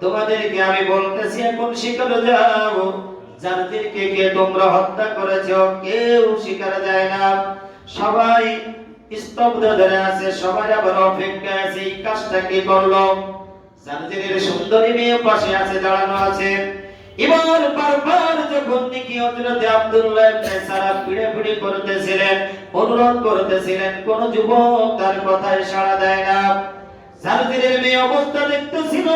তোমাদেরকে আমি বলতেছি, এখন স্বীকার যাও, জারজিরকে কে তোমরা হত্যা করেছো? কেউ স্বীকার যায় না, সবাই স্তব্ধ ধরে আছে, সবাই আবার অপেক্ষায় আছে, এই কাজটা কে করলো? জারজিরের সুন্দরী মেয়ে পাশে আছে, দাঁড়ানো আছে। এবার বারবার যখন নাকি হযরত আব্দুল্লাহ ইবনে সালাম পিড়ে করতেছিলেন, অনুরোধ করতেছিলেন, কোন যুবক তার কথায় সাড়া দেয় না। জারজিরের মেয়ে অবস্থা দেখতেছিল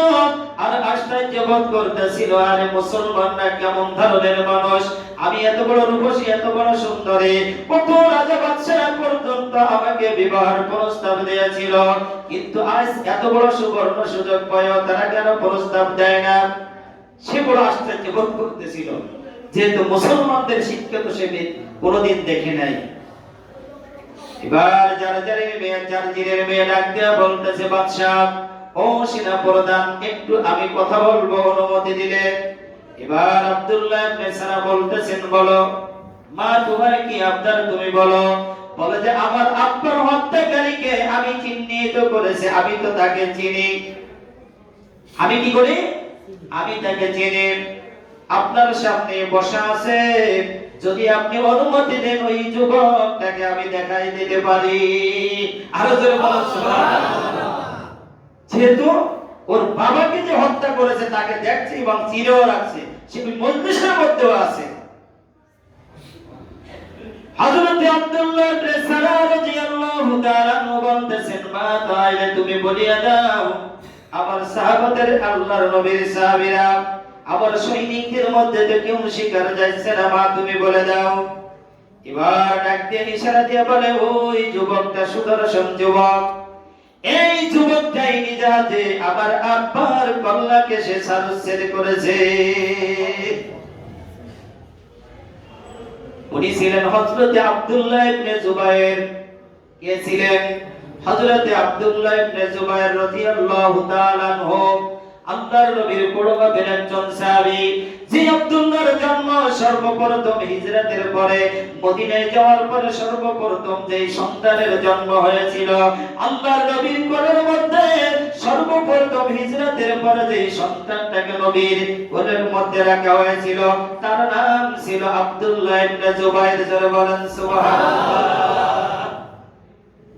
আর আশ্চর্য বোধ করতেছিল, আরে মুসলমানরা কেমন ধরনের মানুষ, আমি এত বড় রূপসী, এত বড় সুন্দরী, কত রাজা বাদশাহ পর্যন্ত আমাকে বিবাহের প্রস্তাব দিয়েছিল, কিন্তু আজ এত বড় সুবর্ণ সুযোগ পায়ও তারা কেন প্রস্তাব দেয় না? সে বড় আশ্চর্য বোধ করতেছিল, যেহেতু মুসলমানদের শিক্ষা তো সে কোনোদিন দেখে নাই। এবার জারজিরের মেয়ে ডাক দিয়া বলতেছে, বাদশাহ, ও সেনা প্রধান, একটু আমি কথা বলবো, অনুমতি দিলে? এবার আব্দুল্লাহ ইবনে সালাম বলতেছেন, বলো মা, তোমার কি আবদার, তুমি বলো। বলে যে আমার আব্বার হত্যাকারীকে আমি চিহ্নিত করেছি, আমি তো তাকে চিনি। আমি কি করি? আমি তাকে চিনি। আপনার সামনে বসা আছে, যদি আপনি অনুমতি দেন ওই যুবকটাকে আমি দেখাই দিতে পারি। আরো জোরে বলুন সুবহানাল্লাহ। যেহেতু ওর বাবাকে যে হত্যা করেছে তাকে দেখছে এবং চিরেও রাখছে, সে মজলিসের মধ্যেও আছে। হযরত আব্দুল্লাহ ইবনে সালাম রাদিয়াল্লাহু তাআলা বলতেছেন, মা তাইলে তুমি বলিয়া দাও, আমার সাহাবাদের, আল্লাহর নবীর সাহাবীরা, আমার সৈনিকদের মধ্যে তো কেউ শিকার যাচ্ছে না, মা তুমি বলে দাও। এবার ডাক দিয়ে ইশারা দিয়ে বলে, ওই যুবকটা সুদর্শন যুবক, এই যুবকটাই নিজাতে আমার আব্বার কল্লাকে সে সারুচ্ছেদ করেছে। উনি ছিলেন হযরত আব্দুল্লাহ ইবনে জুবায়ের। কে ছিলেন? হযরত আব্দুল্লাহ ইবনে জুবায়ের রাদিয়াল্লাহু তাআলা আনহু। আল্লাহর নবীর বড় বাপের একজন সাহাবী, যে আব্দুল্লাহর জন্ম সর্বপ্রথম হিজরতের পরে মদিনায় যাওয়ার পরে সর্বপ্রথম যে সন্তানের জন্ম হয়েছিল, আল্লাহর নবীর কোলের মধ্যে সর্বপ্রথম হিজরতের পরে যে সন্তানটাকে নবীর কোলের মধ্যে রাখা হয়েছিল, তার নাম ছিল আব্দুল্লাহ ইবনে জুবাইর। জোরে বলেন সুবহানাল্লাহ।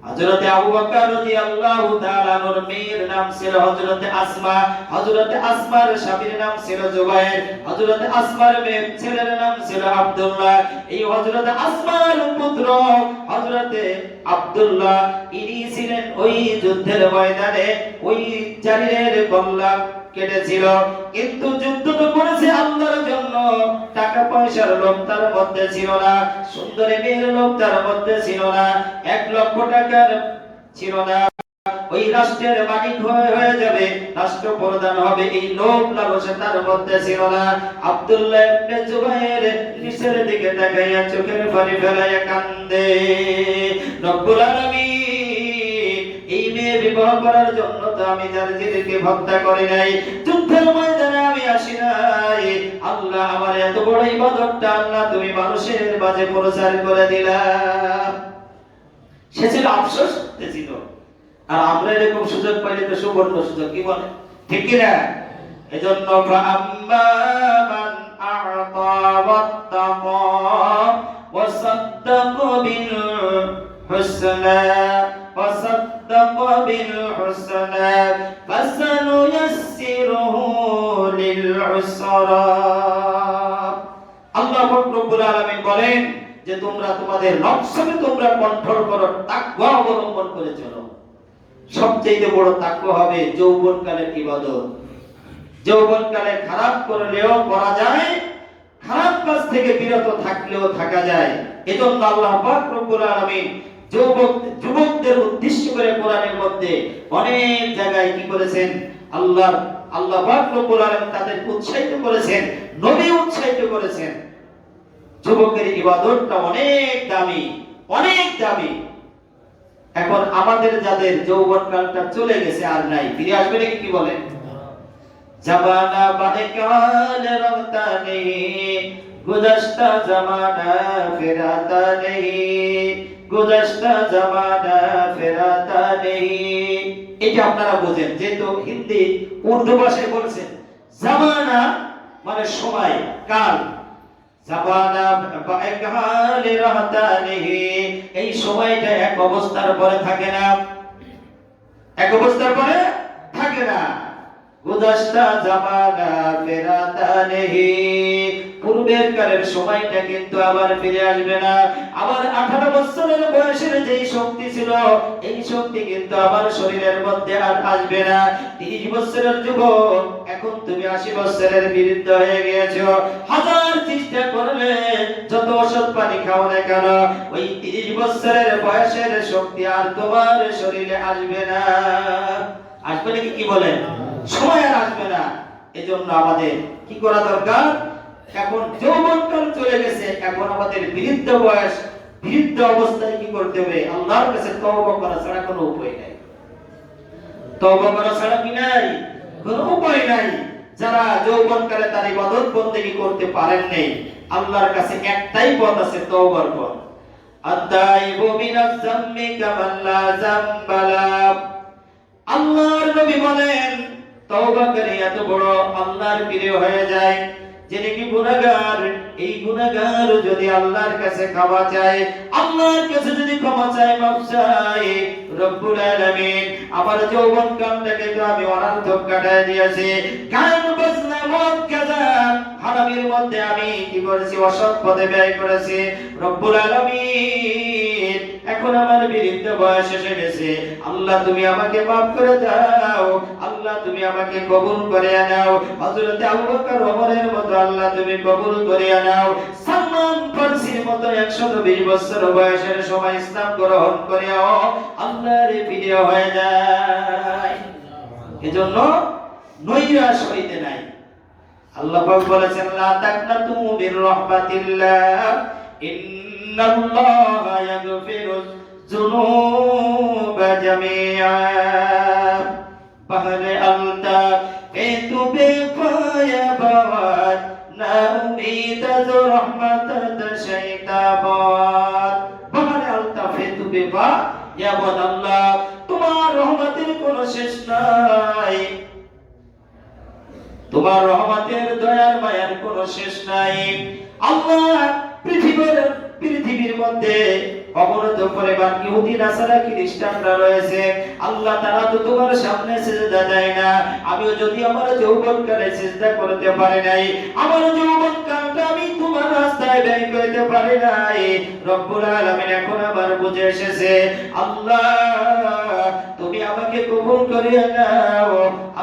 হযরতে আবু বকর রাদিয়াল্লাহু তাআলা আনহুর মেয়ের নাম ছিল হযরতে আসমা, হযরতে আসমার স্বামীর নাম ছিল জুবাইর, হযরতে আসমার মেয়ের ছেলের নাম ছিল আব্দুল্লাহ। এই হযরতে আসমার পুত্র হযরতে আব্দুল্লাহ, ইনি ছিলেন ওই যুদ্ধের ময়দানে ওই জারিরের গলা কেটেছিল, কিন্তু যুদ্ধ তো করেছে আল্লাহর জন্য, টাকা পয়সার লোভ তার মধ্যে ছিল না, সুন্দরী মেয়ের লোভ তার মধ্যে ছিল না, 1 লক্ষ টাকার ছিল না, ওই রাষ্ট্রের মালিক হয়ে যাবে, রাষ্ট্র প্রধান হবে, এই লোভ লালসা তার মধ্যে ছিল না। আব্দুল্লাহ ইবনে জুবাইর নিচের দিকে তাকাইয়া চোখের পানি ফেলাইয়া কান্দে, রব্বুল আলামিন, এই মেয়ে বিবাহ করার জন্য তো আমি জারজিরকে হত্যা করি নাই, যুদ্ধের ময়দানে আমি আসি নাই, আল্লাহ আমার এত বড় ইবাদতটা আল্লাহ তুমি মানুষের মাঝে প্রচার করে দিলা। সে ছিল আফসোস ছিল, আর আমরা এরকম সুযোগ পাইলে তো সুবর্ণ সুযোগ, কি বলে ঠিক কি না? এজন্য ফাআম্মা মান আ'তা ওয়াত্তাকা ওয়া সাদ্দাকা বিল হুসনা ওয়া সাদ্দাকা বিল হুসনা ফাসানুয়াসসিরুহু লিল উসরা। আল্লাহ রব্বুল আলামিন বলেন যে তোমরা তোমাদের নফসকে তোমরা কন্ট্রোল করো, তাকওয়া অবলম্বন করে চলো। সবচেয়ে বড় তাকওয়া হবে যৌবনকালের ইবাদত। যৌবনকালে খারাপ করলেও করা যায়, খারাপ কাজ থেকে বিরত থাকলেও থাকা যায়। এজন্য আল্লাহ পাক রব্বুল আলামিন যুবকদের উদ্দেশ্য করে কোরআনের মধ্যে অনেক জায়গায় কি করেছেন, আল্লাহ পাক রব্বুল আলামিন তাদের উৎসাহিত করেছেন, নবী উৎসাহিত করেছেন। যুবকের ইবাদতটা অনেক দামি, অনেক দামি। এখন আমাদের যাদের যৌবনকালটা চলে গেছে, আর নাই, ফিরে আসবে নাকি, কি বলেন? জামানা বাহকাল রহতা নেই, গুজশতা জামানা ফেরাতা নেই, গুজশতা জামানা ফেরাতা নেই। এটা আপনারা বোঝেন, যেহেতু হিন্দি উর্দু ভাষায় বলছেন। জামানা মানে সময়, কাল, জামানা বাহকাল রহতা নেই, এই সময়টা এক অবস্থার পরে থাকে না, এক অবস্থার পরে থাকে না। গুজশতা জামানা ফেরাতা নেই, পূর্বের কালের সময়টা কিন্তু আবার ফিরে আসবে না। আবার 18 বছরের বয়সের যেই শক্তি ছিল, এই শক্তি কিন্তু আবার শরীরের মধ্যে আর আসবে না। 30 বছরের যুবক, এখন তুমি 80 বছরের বৃদ্ধ হয়ে গিয়েছো, হাজার চেষ্টা করলে যত ওষুধ পানি খাও না কেন, ওই 30 বছরের বয়সের শক্তি আর তোমার শরীরে আসবে না। আসবে নাকি, কি বলেন? সময় আর আসবে না। এজন্য আমাদের কি করা দরকার? এখন যৌবনকাল চলে গেছে, এখন আমাদের বৃদ্ধ বয়স, বৃদ্ধ অবস্থায় কি করতে হবে? আল্লাহর কাছে তওবা করা ছাড়া কোনো উপায় নাই। তওবা করা ছাড়া কি নাই? কোনো উপায় নাই। যারা যৌবনকালে তার ইবাদত বন্দেগী করতে পারেন নাই, আল্লাহর কাছে একটাই পথ আছে, তওবার পথ। আতাইবু মিনাজ যামমি কামান লা যামবালা। আল্লাহর নবী বলেন, তওবাকারী এত বড় আল্লাহর প্রিয় হয়ে যায় যে নাকি গুনাহগার, এই গুনাহগার যদি আল্লাহর কাছে ক্ষমা চায়, আল্লাহর কাছে যদি ক্ষমা চায়, মাফ চায়, রব্বুল আলামিন আমার যৌবনকালটাকে তো আমি অনর্থক কাটায় দিয়েছি, গান বাজনা মদ গাঁজা হারামের মধ্যে আমি কি করেছি? অসৎ পথে ব্যয় করেছি। রব্বুল আলামিন এখন আমার বৃদ্ধ বয়স এসে গেছে, আল্লাহ তুমি আমাকে মাফ করে দাও, আল্লাহ তুমি আমাকে কবুল করে নাও। হযরত আবু বকর ওমরের মতো আল্লাহ তুমি কবুল করে নাও। সালমান ফারসির মতো 120 বছর বয়সের সময় ইসলাম গ্রহণ করেও আল্লাহর প্রিয় হয়ে যায়। এজন্য নৈরাশ হইতে নাই। আল্লাহ পাক বলেছেন, লা তাকনাতু মির রাহমাতিল্লাহ, ইন্নাল্লাহা ইয়াগফিরুয যুনুবা জামিআ, বাহরে আলতা আলতামিসু রাহমাতাতা শাইতাবাত ওয়া মান আলতাফিতু বিবা ইয়া আল্লাহ তোমার রহমতের কোনো শেষ নাই, তোমার রহমতের দয়ার মায়ার কোনো শেষ নাই। আল্লাহ পৃথিবীর মধ্যে অবনত পরিবার ইহুদি নাসারা খ্রিস্টানরা রয়েছে আল্লাহ, তারা তো তোমার সামনে সিজদা দেয় না। আমিও যদি আমার যৌবনকালে সিজদা করতে পারি নাই, আমার যৌবনকালটা আমি তোমার রাস্তায় ব্যয় করতে পারি নাই, রব্বুল আলামিন এখন আমার বুঝে এসেছে। আল্লাহ তুমি আমাকে কবুল করিয়া নাও,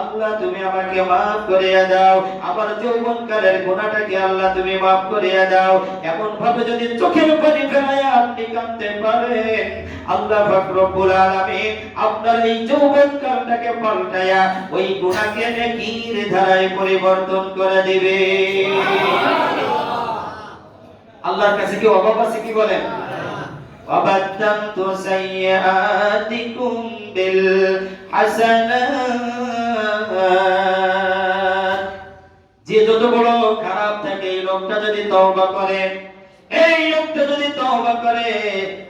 আল্লাহ তুমি আমাকে মাফ করিয়া দাও, আমার যৌবনকালের গুনাহটাকে আল্লাহ তুমি মাফ করিয়া দাও। এমন ভাবে যদি চোখের পানি ফেলাইয়া আপনি কাঁদতে পারেন, আল্লাহ পাক রব্বুল আলামিন আপনার এই যৌবনকালটাকে পাল্টায়া ওই গুনাহকে নেকির ধারায় পরিবর্তন করে দিবে। আল্লাহর কাছে কি অভাব আছে? কি বলেন? ওয়াবাদদামতু সাইয়্যাতিকুম বিল হাসানাত, যে যত বড় খারাপ থাকে এই লোকটা যদি তওবা করে, এই লোকটা যদি তওবা করে,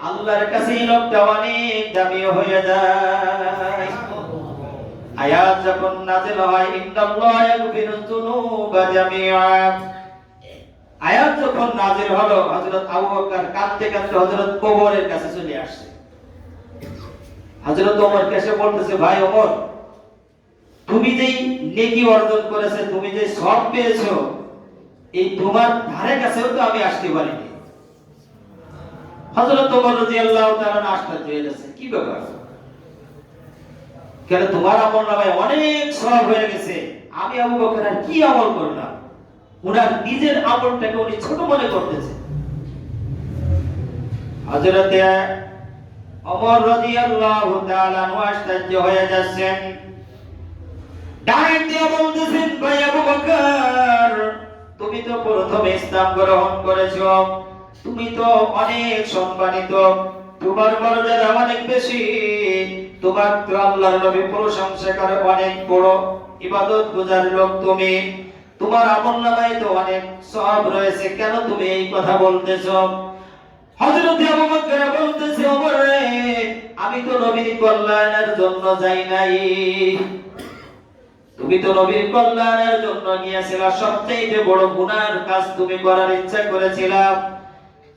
আল্লাহর কাছে এই লোকটা অনেক দামি হয়ে যায়। আয়াত যখন নাযিল হয় ইন্নাল্লাহা ইয়াগফিরুয যুনুবা জামিআ, আয়াত যখন নাযিল হলো হযরত আবু বকর কাঁদতে কাঁদতে হযরত ওমরের কাছে চলে আসছে। হযরত ওমর কাছে বলতেছে, ভাই ওমর, তুমি যেই নেকি অর্জন করেছে, তুমি যে সওয়াব পেয়েছো, এই তোমার ধারে কাছেও তো আমি আসতে পারিনি। হযরত ওমর রাদিয়াল্লাহু তাআলা আশ্চর্য হয়ে গেছে, কি ব্যাপার? কেন তোমার আমলনামায় অনেক সওয়াব হয়ে গেছে, আমি আবু বকর আর কি আমল করলাম? উনার নিজের আমলটাকে উনি ছোট মনে করতেছে। হযরত ওমর রাদিয়াল্লাহু তাআলা আশ্চর্য হয়ে যাচ্ছেন, ডাইরেক্ট দিয়ে বলতেছেন, ভাই আবু বকর, তুমি তো প্রথমে ইসলাম গ্রহণ করেছো, তুমি তো অনেক সম্মানিত, তোমার মর্যাদা অনেক বেশি, তোমার তো আল্লাহর নবী প্রশংসা করে অনেক বড় ইবাদতগুজার লোক তুমি, তোমার আমলনামায় তো অনেক সওয়াব রয়েছে, কেন তুমি এই কথা বলতেছো? হযরত আবু বকর বলতেছে, ওমর রে, আমি তো নবীর কল্যাণের জন্য যাই নাই, তুমি তো নবীর কল্যাণের জন্য গিয়েছিলা, সবচেয়ে বড় গুনার কাজ তুমি করার ইচ্ছা করেছিলা,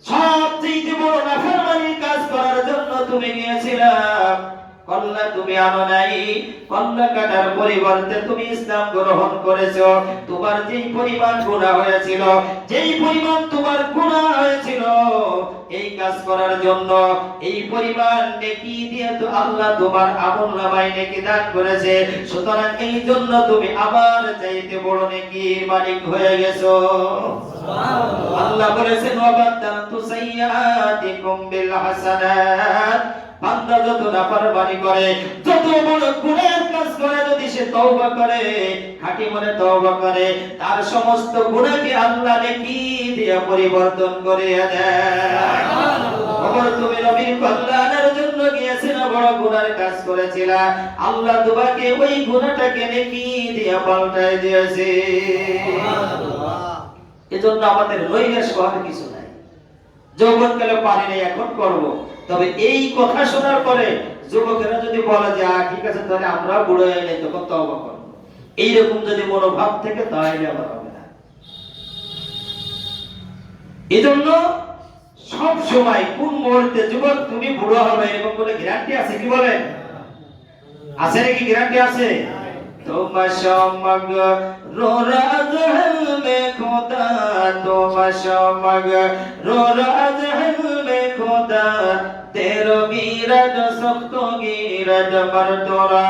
সবচেয়ে বড় নাফরমানির কাজ করার জন্য তুমি গিয়েছিলা, কল্লা তুমি আনো নাই, কল্লা কাটার পরিবর্তে তুমি ইসলাম গ্রহণ করেছো। তোমার যেই পরিমাণ গুনাহ হয়েছিল, যেই পরিমাণ তোমার গুনাহ হয়েছিল, এই কাজ করার জন্য এই পরিমাণ নেকি দিয়ে তো আল্লাহ তোমার আমলনামায় নেকি দান করেছে, সুতরাং এই জন্য তুমি আমার চাইতে বড় নেকির মালিক হয়ে গেছো। সুবহানাল্লাহ। আল্লাহ বলেছেন, ওয়াবাদদামতু সাইয়্যাতিকুম বিল হাসানাত, বান্দা যত নাফরমানি করে, যত বড় গুনাহের কাজ করে, যদি সে তওবা করে, খাঁটি মনে তওবা করে, তার সমস্ত গুনাহকে আল্লাহ নেকি দিয়ে পরিবর্তন করে দেয়। ওমর, তুমি নবীর কল্যাণের জন্য গিয়েছিলা, বড় গুনার কাজ করেছিলা, আল্লাহ তোমাকে ওই গুনাহটাকে নেকি দিয়ে পাল্টায় দিয়েছে। এজন্য আমাদের নৈরাশ হওয়ার কিছু নাই। যৌবনকালে পারি নাই, এখন করব। তবে এই কথা শোনার পরে যুবকেরা যদি বলে যে ঠিক আছে, তাহলে আমরা বুড়ো হয়ে গেলে তখন তওবা করব, এইরকম যদি মনোভাব থেকে, তাহলে আবার হবে না। এজন্য সব সময় কোন মুহূর্তে যুবক তুমি বুড়ো হবে এরকম কোনো গ্যারান্টি আছে? কি বলেন, আছে নাকি? গ্যারান্টি আছে? তোমার সমগ্র রাজ হলবে খোদা, তোমার সমগ্র রাজ হলবে খোদা, তেরো গিরদ সপ্ত গিরদ মরতোরা,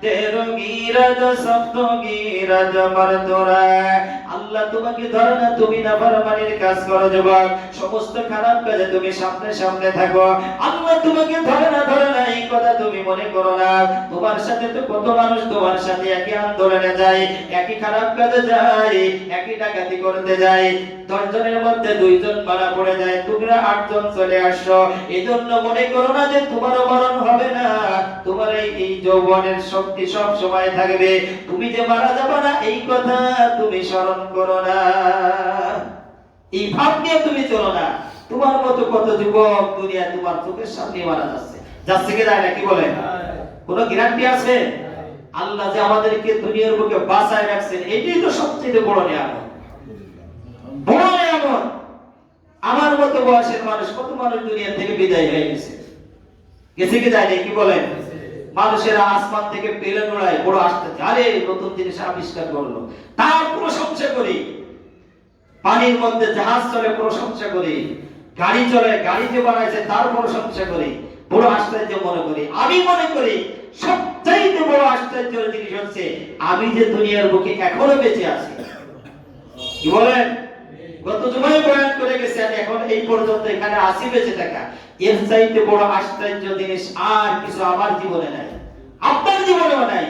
তেরো গিরদ সপ্ত গিরদ মরতোরা। আল্লাহ তোমাকে ধরে না, তুমি নাফরমানির কাজ করো যুবক, সমস্ত খারাপ কাজে তুমি সামনে সামনে থাকো, আল্লাহ তোমাকে ধরে না এই কথা তুমি মনে করো না। তোমার সাথে তো কত মানুষ তোমার সাথে একই আন্দোলনে যায়, একই খারাপ কাজে যায়, একই ডাকাতি করতে যায়, 10 জনের মধ্যে 2 জন মারা পড়ে যায়, তোমরা 8 জন চলে আসছো। এজন্য মনে করো না যে তোমার মরণ হবে না, তোমার এই যৌবনের শক্তি সব সময় থাকবে, তুমি যে মারা যাবে না এই কথা তুমি স্মরণ করো না। এই ভাব নিয়ে তুমি চলো না। তোমার মতো কত যুবক দুনিয়া তোমার চোখের সামনে মারা যাচ্ছে, যাচ্ছে কি যায় না, কি বলেন? কোনো গ্যারান্টি আছে? আল্লাহ যে আমাদেরকে দুনিয়ার বুকে বাঁচায় রাখছেন, এটাই তো সবচেয়ে বড় নিয়ামত, বড় নিয়ামত। আমার মতো বয়সের মানুষ, কত মানুষ দুনিয়া থেকে বিদায় হয়ে গেছে, গেছে কি যায় না, কি বলেন? মানুষেরা আসমান থেকে প্লেন উড়ায়, বড় আসতেছে, আরে নতুন জিনিস আবিষ্কার করলো, তার প্রশংসা করি। পানির মধ্যে জাহাজ চলে, প্রশংসা করি। গাড়ি চলে, গাড়ি যে বানাইছে তার প্রশংসা করি, বড় আশ্চর্য মনে করি। আমি মনে করি সবচাইতে বড় আশ্চর্যের জিনিস হচ্ছে আমি যে দুনিয়ার বুকে এখনো বেঁচে আছি, কি বলেন? গত জুমায় বয়ান করে গেছি, আমি এখন এই পর্যন্ত এখানে আসি বেঁচে থাকা, এর চাইতে বড় আশ্চর্য জিনিস আর কিছু আমার জীবনে নাই, আপনার জীবনেও নাই।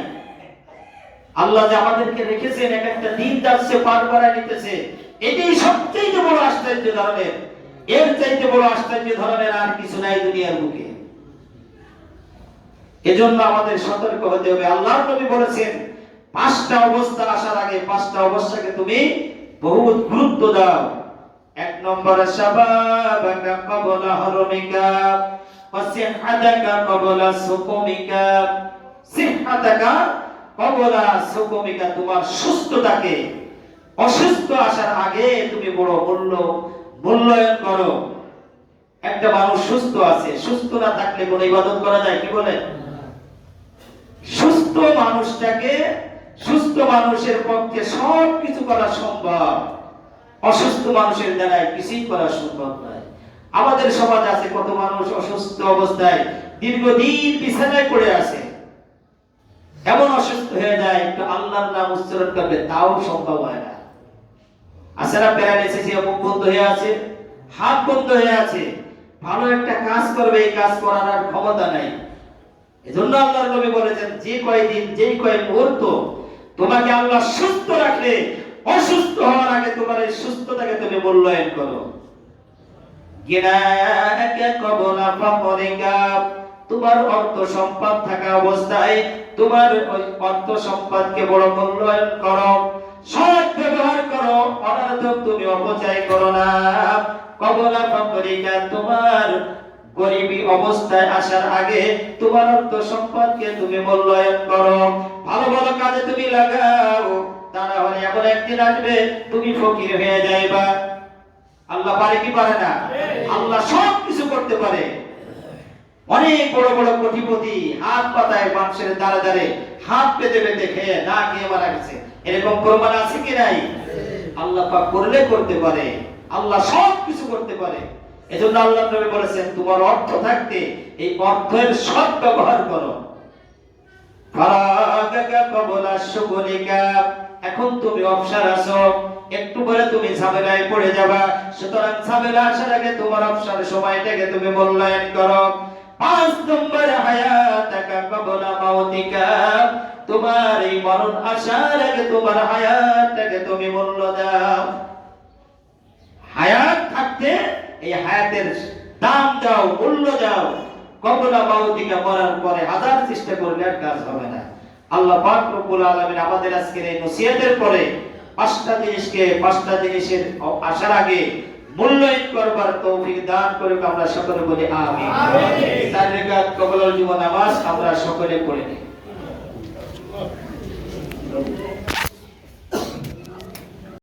আল্লাহ যে আমাদেরকে রেখেছেন, এক একটা দিন যাচ্ছে পার করায় নিতেছে, এটাই সবচেয়ে বড় আশ্চর্য ধরনের। এর চাইতে বড় আশ্চর্য ধরনের আর কিছু নাই দুনিয়ার বুকে। এজন্য আমাদের সতর্ক হতে হবে। আল্লাহর নবী বলেছেন, পাঁচটা অবস্থা আসার আগে পাঁচটা অবস্থাকে তুমি বহুত গুরুত্ব দাও। এক নম্বরে শাবাবাকা ক্বাবলা হারমিকা ওয়া সিহহাতাকা ক্বাবলা সুকুমিকা। সিহহাতাকা ক্বাবলা সুকুমিকা, তোমার সুস্থতাকে অসুস্থ আসার আগে তুমি বড় মূল্যায়ন করো। একটা মানুষ সুস্থ আছে, সুস্থ না থাকলে কোন ইবাদত করা যায়, কি বলেন? সুস্থ মানুষটাকে, সুস্থ মানুষের পক্ষে সবকিছু করা সম্ভব, অসুস্থ মানুষের দ্বারা কিছুই করা সম্ভব নয়। আমাদের সমাজ আছে কত মানুষ অসুস্থ অবস্থায় দীর্ঘদিন বিছানায় পড়ে আছে, এমন অসুস্থ হয়ে যায় একটু আল্লাহর নাম উচ্চারণ করবে তাও সম্ভব হয় না। আসলে প্যারালাইসিস, মুখ বন্ধ হয়ে আছে, হাত বন্ধ হয়ে আছে, ভালো একটা কাজ করবে, এই কাজ করার আর ক্ষমতা নাই। এজন্য আল্লাহর নবী বলেছেন, যে কয়দিন, যে কয় মুহূর্ত তোমাকে আল্লাহ সুস্থ রাখলে, অসুস্থ হওয়ার আগে তোমার এই সুস্থতাকে তুমি মূল্যায়ন করো। গিনাকা ক্বাবলা ফাকরিকা, তোমার অর্থ সম্পদ থাকা অবস্থায় তোমার ওই অর্থ সম্পদকে বড় মূল্যায়ন করো, সৎ ব্যবহার করো, অনর্থক তুমি অপচয় করো না। ক্বাবলা ফাকরিকা, তোমার গরিবী অবস্থায় আসার আগে তোমার অর্থ সম্পদকে তুমি মূল্যায়ন করো, ভালো ভালো কাজে তুমি লাগাও, তা না হলে এমন একদিন আসবে তুমি ফকির হয়ে যাইবা। আল্লাহ পারে কি পারে না? আল্লাহ সব কিছু করতে পারে। অনেক বড় বড় কোটিপতি হাত পাতায় মানুষের দ্বারে দ্বারে হাত পেতে পেতে খেয়ে না খেয়ে মারা গেছে, এরকম প্রমাণ আছে কি নাই? আল্লাহ পাক করলে করতে পারে, আল্লাহ সব কিছু করতে পারে। এজন্য আল্লাহ নবী বলেছেন, তোমার অর্থ থাকতে এই অর্থের সৎ ব্যবহার করো। ফারাগাকা ক্বাবলা শুগলিকা, এখন তুমি অবসর আছো, একটু পরে তুমি ঝামেলায় পড়ে যাবা, সুতরাং ঝামেলা আসার আগে তোমার অবসর সময়টাকে তুমি মূল্যায়ন করো। 5 নম্বর হায়াতাকা ক্বাবলা মাউতিকা, তোমার এই মরণ আসার আগে তোমার হায়াতটাকে তুমি মূল্য দাও। হায়াত থাকতে এই হায়াতের দাম দাও, মূল্য দাও। ক্বাবলা মাউতিকা, মরার পরে হাজার চেষ্টা করলে আর কাজ হবে না। আল্লাহ পাক রব্বুল আলামিন আমাদের আজকের এই নসিহতের পরে পাঁচটা জিনিসের আসার আগে মূল্যায়ন করবার তৌফিক দান করুক। আমরা সকলে বলি আমিন। 4 রাকাত ক্বাবলাল জুমা নামাজ আমরা সকলে পড়ে নিই।